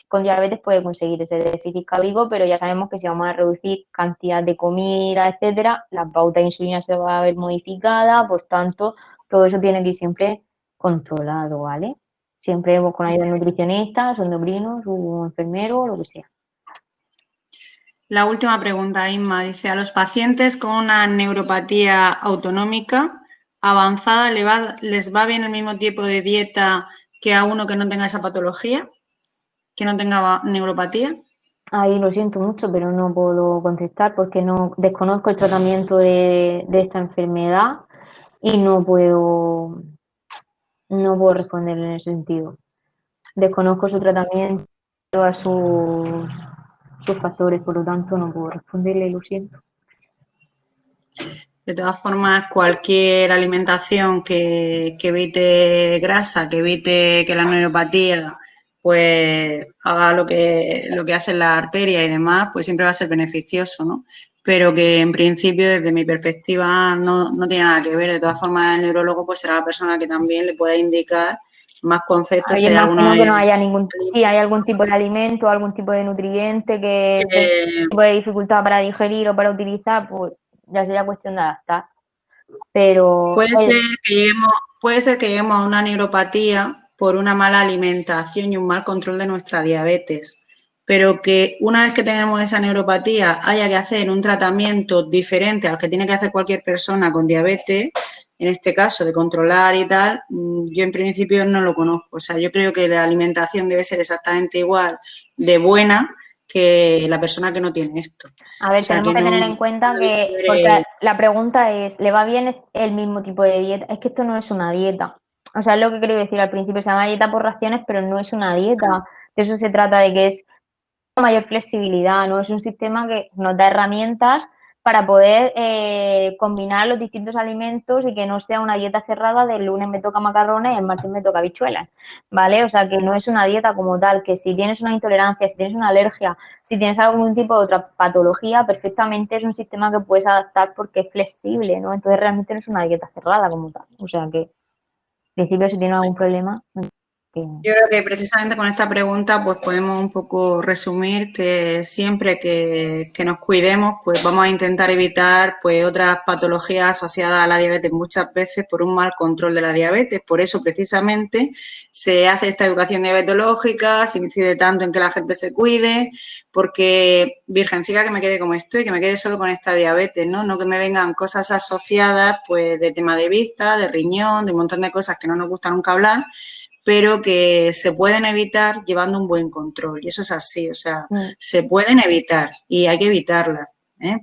con diabetes puede conseguir ese déficit calórico, pero ya sabemos que si vamos a reducir cantidad de comida, etcétera, la pauta de insulina se va a ver modificada, por tanto, todo eso tiene que ir siempre controlado, ¿vale? Siempre con ayuda de nutricionistas, endocrinos, un enfermero, lo que sea. La última pregunta, Inma, dice, ¿a los pacientes con una neuropatía autonómica avanzada les va bien el mismo tipo de dieta que a uno que no tenga esa patología, que no tenga neuropatía? Ahí lo siento mucho, pero no puedo contestar porque no desconozco el tratamiento de esta enfermedad y no puedo responder en ese sentido. Desconozco su tratamiento, a sus factores, por lo tanto no puedo responderle, lo siento. De todas formas, cualquier alimentación que evite grasa, que evite que la neuropatía pues haga lo que hace la arteria y demás, pues siempre va a ser beneficioso, ¿no? Pero que en principio, desde mi perspectiva, no tiene nada que ver. De todas formas, el neurólogo pues será la persona que también le pueda indicar más conceptos si Oye, hay alguno imagino que no de haya si hay algún tipo de alimento, algún tipo de nutriente que tenga que algún tipo de dificultad para digerir o para utilizar, pues ya sería cuestión de adaptar. Pero, puede ser que lleguemos, puede ser que lleguemos a una neuropatía por una mala alimentación y un mal control de nuestra diabetes, pero que una vez que tenemos esa neuropatía haya que hacer un tratamiento diferente al que tiene que hacer cualquier persona con diabetes, en este caso de controlar y tal, yo en principio no lo conozco. O sea, yo creo que la alimentación debe ser exactamente igual de buena que la persona que no tiene esto. a O ver, sea, tenemos que que no tener en cuenta debe que, porque ser, la pregunta es, ¿le va bien el mismo tipo de dieta? Es que esto no es una dieta. O sea, es lo que quería decir al principio, se llama dieta por raciones, pero no es una dieta. De eso se trata, de que es mayor flexibilidad, ¿no? Es un sistema que nos da herramientas para poder combinar los distintos alimentos y que no sea una dieta cerrada de el lunes me toca macarrones y el martes me toca habichuelas, ¿vale? O sea, que no es una dieta como tal, que si tienes una intolerancia, si tienes una alergia, si tienes algún tipo de otra patología, perfectamente es un sistema que puedes adaptar porque es flexible, ¿no? Entonces realmente no es una dieta cerrada como tal. O sea que, en principio, si tienes algún problema, que yo creo que precisamente con esta pregunta pues podemos un poco resumir que siempre que nos cuidemos pues vamos a intentar evitar pues otras patologías asociadas a la diabetes muchas veces por un mal control de la diabetes. Por eso precisamente se hace esta educación diabetológica, se incide tanto en que la gente se cuide, porque virgencica que me quede como estoy, que me quede solo con esta diabetes, ¿no? No que me vengan cosas asociadas pues de tema de vista, de riñón, de un montón de cosas que no nos gusta nunca hablar, pero que se pueden evitar llevando un buen control. Y eso es así, o sea, mm, se pueden evitar y hay que evitarlas.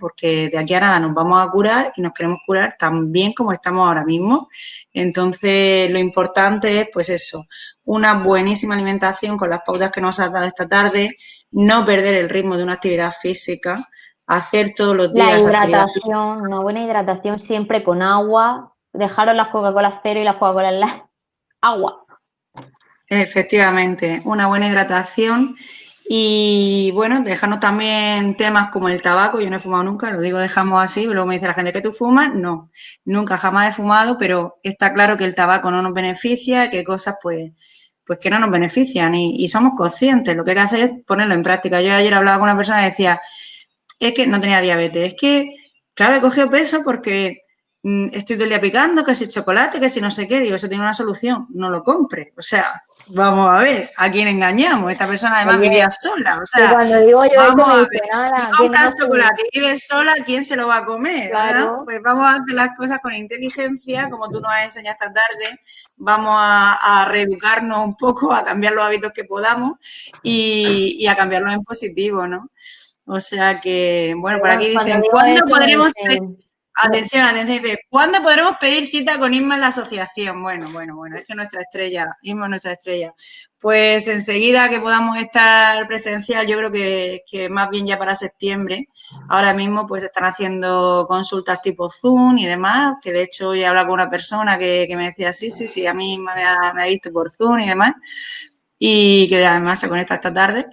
porque de aquí a nada nos vamos a curar y nos queremos curar tan bien como estamos ahora mismo. Entonces, lo importante es, pues eso, una buenísima alimentación con las pautas que nos has dado esta tarde, no perder el ritmo de una actividad física, hacer todos los La días actividad física. hidratación, una buena hidratación siempre con agua. Dejaros las Coca-Cola cero y las Coca-Cola light. Agua. Efectivamente, una buena hidratación y bueno, dejarnos también temas como el tabaco. Yo no he fumado nunca, lo digo dejamos así, luego me dice la gente que tú fumas. No, nunca jamás he fumado, pero está claro que el tabaco no nos beneficia, que hay cosas pues que no nos benefician y somos conscientes. Lo que hay que hacer es ponerlo en práctica. Yo ayer hablaba con una persona que decía, es que no tenía diabetes, es que, claro, he cogido peso porque estoy todo el día picando, que si chocolate, que si no sé qué, digo, eso tiene una solución, no lo compre. O sea, vamos a ver, ¿a quién engañamos? Esta persona además Oye, vivía sola, o que sea, cuando digo yo esto vamos me a dice ver, si nada, que compras no, sí. chocolate y vives sola, ¿quién se lo va a comer? ¿Verdad? Claro. Pues vamos a hacer las cosas con inteligencia, como tú nos has enseñado esta tarde, vamos a reeducarnos un poco, a cambiar los hábitos que podamos y a cambiarlos en positivo, ¿no? O sea que, bueno, por aquí Cuando dicen, digo ¿cuándo esto me podremos, dicen, atención, atención, dice, ¿cuándo podremos pedir cita con Isma en la asociación? Bueno, es que nuestra estrella, Isma es nuestra estrella. Pues enseguida que podamos estar presencial, yo creo que más bien ya para septiembre, ahora mismo pues están haciendo consultas tipo Zoom y demás, que de hecho hoy he hablado con una persona que me decía, sí, a mí me ha visto por Zoom y demás, y que además se conecta esta tarde.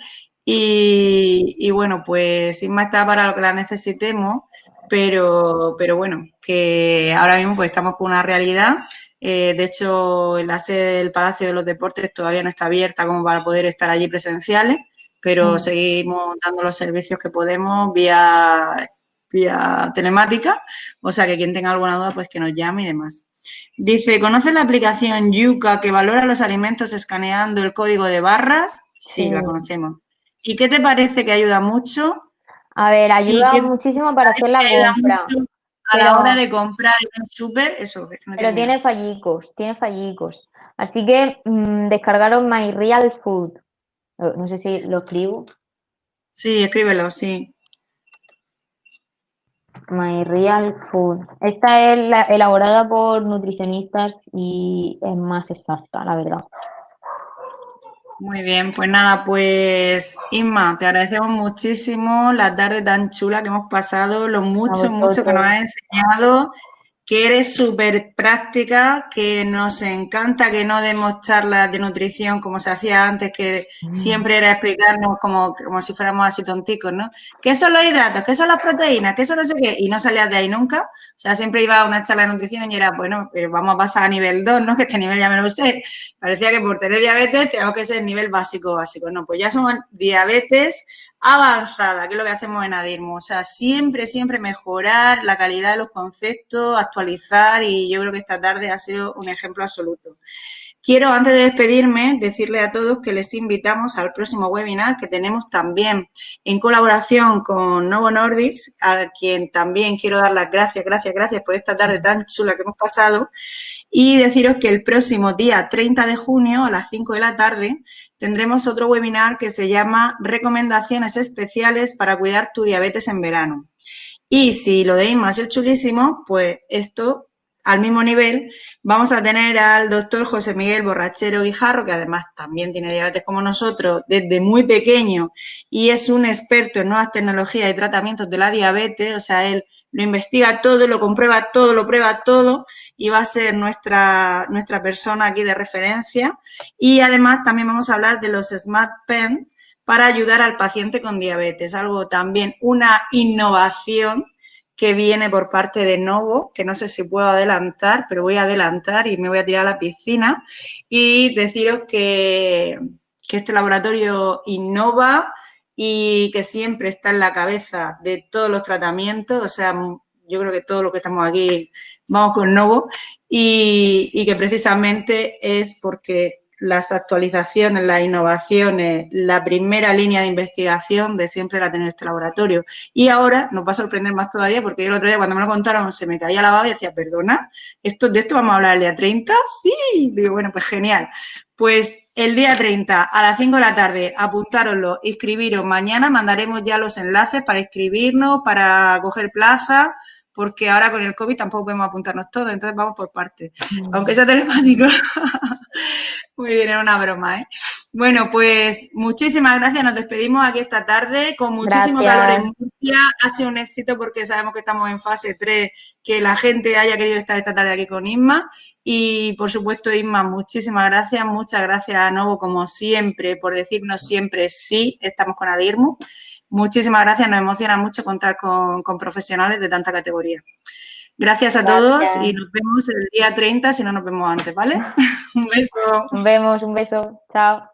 Y bueno, pues Isma está para lo que la necesitemos, pero bueno, que ahora mismo pues estamos con una realidad. De hecho, la sede del Palacio de los Deportes todavía no está abierta como para poder estar allí presenciales, pero seguimos dando los servicios que podemos vía telemática, o sea que quien tenga alguna duda pues que nos llame y demás. Dice, ¿conoces la aplicación Yuka que valora los alimentos escaneando el código de barras? sí. Sí, la conocemos. ¿Y qué te parece que ayuda mucho? A ver, ¿Y ayuda qué te muchísimo para parece hacer la que ayuda compra, mucho a la hora pero, de comprar en un súper? Eso, es que no he pero terminado. tiene fallicos, tiene fallicos. Así que descargaron My Real Food. No sé si lo escribo. Sí, escríbelo, sí. My Real Food. Esta es elaborada por nutricionistas y es más exacta, la verdad. Muy bien, pues nada, pues Isma, te agradecemos muchísimo la tarde tan chula que hemos pasado, lo A mucho que nos vosotros. has enseñado, que eres súper práctica, que nos encanta que no demos charlas de nutrición como se hacía antes, que siempre era explicarnos como si fuéramos así tonticos, ¿no? ¿Qué son los hidratos? ¿Qué son las proteínas? ¿Qué son no sé qué? Y no salías de ahí nunca. O sea, siempre iba a una charla de nutrición y era, bueno, pero vamos a pasar a nivel 2, ¿no? Que este nivel ya me lo sé. Parecía que por tener diabetes tenemos que ser nivel básico. No, pues ya somos diabetes avanzada, que es lo que hacemos en Adirmo. O sea, siempre mejorar la calidad de los conceptos, actualizar y yo creo que esta tarde ha sido un ejemplo absoluto. Quiero, antes de despedirme, decirle a todos que les invitamos al próximo webinar que tenemos también en colaboración con Novo Nordics, a quien también quiero dar las gracias por esta tarde tan chula que hemos pasado y deciros que el próximo día 30 de junio a las 5 de la tarde tendremos otro webinar que se llama Recomendaciones especiales para cuidar tu diabetes en verano. Y si lo de INMA es chulísimo, pues esto al mismo nivel vamos a tener al doctor José Miguel Borrachero Guijarro, que además también tiene diabetes como nosotros desde muy pequeño y es un experto en nuevas tecnologías y tratamientos de la diabetes, o sea, él lo investiga todo, lo comprueba todo, lo prueba todo y va a ser nuestra persona aquí de referencia. Y además también vamos a hablar de los Smart Pen para ayudar al paciente con diabetes, algo también, una innovación que viene por parte de Novo, que no sé si puedo adelantar, pero voy a adelantar y me voy a tirar a la piscina y deciros que este laboratorio innova y que siempre está en la cabeza de todos los tratamientos, o sea, yo creo que todos los que estamos aquí vamos con Novo y que precisamente es porque las actualizaciones, las innovaciones, la primera línea de investigación de siempre la tiene este laboratorio. Y ahora nos va a sorprender más todavía porque yo el otro día cuando me lo contaron se me caía la baba y decía, perdona, ¿de esto vamos a hablar el día 30? Sí, digo, bueno, pues genial. Pues el día 30 a las 5 de la tarde, apuntároslo, inscribiros. Mañana mandaremos ya los enlaces para inscribirnos, para coger plaza, porque ahora con el COVID tampoco podemos apuntarnos todos, entonces vamos por partes. Aunque sea telemático. Muy bien, era una broma, ¿eh? Bueno, pues muchísimas gracias. Nos despedimos aquí esta tarde con muchísimo calor en Gracias. Murcia. Ha sido un éxito porque sabemos que estamos en fase 3, que la gente haya querido estar esta tarde aquí con Isma. Y, por supuesto, Isma, muchísimas gracias. Muchas gracias a Novo, como siempre, por decirnos siempre sí, estamos con Adirmu. Muchísimas gracias. Nos emociona mucho contar con profesionales de tanta categoría. Gracias a todos y Gracias. nos vemos el día 30 si no nos vemos antes, ¿vale? Un beso. Nos vemos, un beso. Chao.